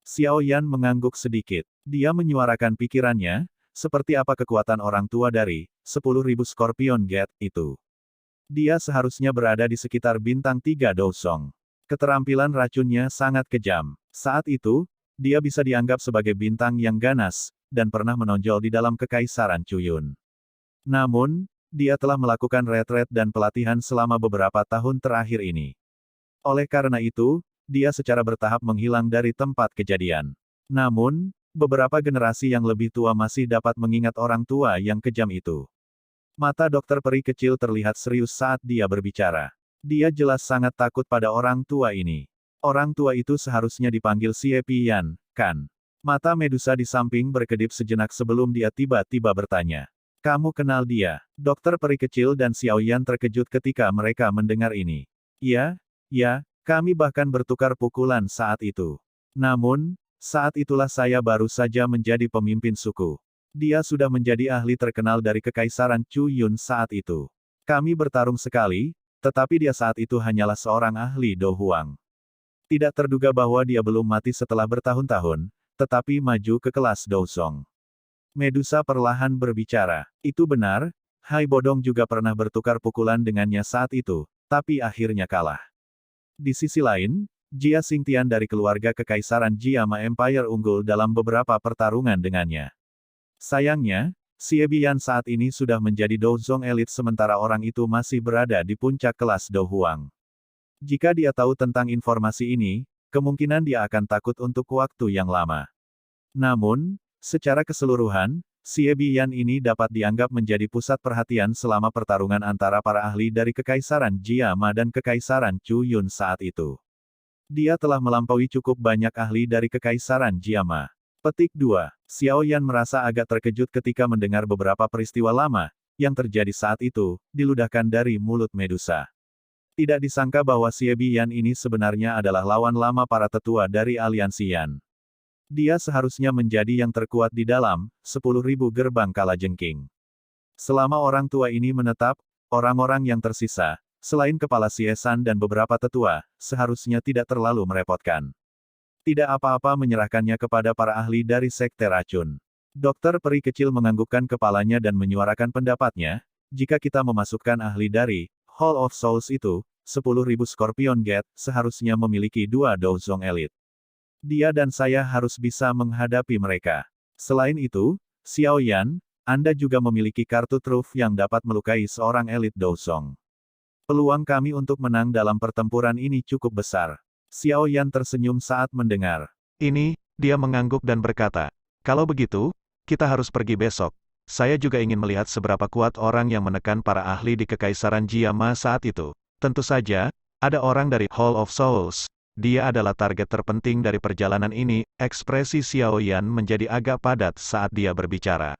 Xiao Yan mengangguk sedikit. Dia menyuarakan pikirannya, seperti apa kekuatan orang tua dari 10.000 Scorpion Gate itu. Dia seharusnya berada di sekitar bintang 3 Douzong. Keterampilan racunnya sangat kejam. Saat itu, dia bisa dianggap sebagai bintang yang ganas, dan pernah menonjol di dalam Kekaisaran Cuyun. Namun, dia telah melakukan retret dan pelatihan selama beberapa tahun terakhir ini. Oleh karena itu, dia secara bertahap menghilang dari tempat kejadian. Namun, beberapa generasi yang lebih tua masih dapat mengingat orang tua yang kejam itu. Mata dokter peri kecil terlihat serius saat dia berbicara. Dia jelas sangat takut pada orang tua ini. Orang tua itu seharusnya dipanggil Xie Pian, kan? Mata Medusa di samping berkedip sejenak sebelum dia tiba-tiba bertanya. Kamu kenal dia? Dokter peri kecil dan Xiaoyan terkejut ketika mereka mendengar ini. Ya, kami bahkan bertukar pukulan saat itu. Namun, saat itulah saya baru saja menjadi pemimpin suku. Dia sudah menjadi ahli terkenal dari Kekaisaran Chu Yun saat itu. Kami bertarung sekali, tetapi dia saat itu hanyalah seorang ahli Do Huang. Tidak terduga bahwa dia belum mati setelah bertahun-tahun, tetapi maju ke kelas Do Song. Medusa perlahan berbicara. Itu benar, Hai Bodong juga pernah bertukar pukulan dengannya saat itu, tapi akhirnya kalah. Di sisi lain, Jia Xingtian dari keluarga Kekaisaran Jiama Empire unggul dalam beberapa pertarungan dengannya. Sayangnya, Xie Bian saat ini sudah menjadi Douzong elit sementara orang itu masih berada di puncak kelas Do Huang. Jika dia tahu tentang informasi ini, kemungkinan dia akan takut untuk waktu yang lama. Namun, secara keseluruhan, Xie Bian ini dapat dianggap menjadi pusat perhatian selama pertarungan antara para ahli dari Kekaisaran Jiama dan Kekaisaran Chu Yun saat itu. Dia telah melampaui cukup banyak ahli dari Kekaisaran Jiama. Petik 2. Xiaoyan merasa agak terkejut ketika mendengar beberapa peristiwa lama, yang terjadi saat itu, diludahkan dari mulut Medusa. Tidak disangka bahwa Xie Bian ini sebenarnya adalah lawan lama para tetua dari aliansi Yan. Dia seharusnya menjadi yang terkuat di dalam 10.000 gerbang kalajengking. Selama orang tua ini menetap, orang-orang yang tersisa, selain kepala Xie-san dan beberapa tetua, seharusnya tidak terlalu merepotkan. Tidak apa-apa menyerahkannya kepada para ahli dari Sekte Racun. Dokter peri kecil menganggukkan kepalanya dan menyuarakan pendapatnya, jika kita memasukkan ahli dari Hall of Souls itu, 10.000 Scorpion Gate seharusnya memiliki 2 Douzong elit. Dia dan saya harus bisa menghadapi mereka. Selain itu, Xiaoyan, Anda juga memiliki kartu truf yang dapat melukai seorang elit Douzong. Peluang kami untuk menang dalam pertempuran ini cukup besar. Xiaoyan tersenyum saat mendengar. Ini, dia mengangguk dan berkata, kalau begitu, kita harus pergi besok. Saya juga ingin melihat seberapa kuat orang yang menekan para ahli di Kekaisaran Jiama saat itu. Tentu saja, ada orang dari Hall of Souls. Dia adalah target terpenting dari perjalanan ini. Ekspresi Xiaoyan menjadi agak padat saat dia berbicara.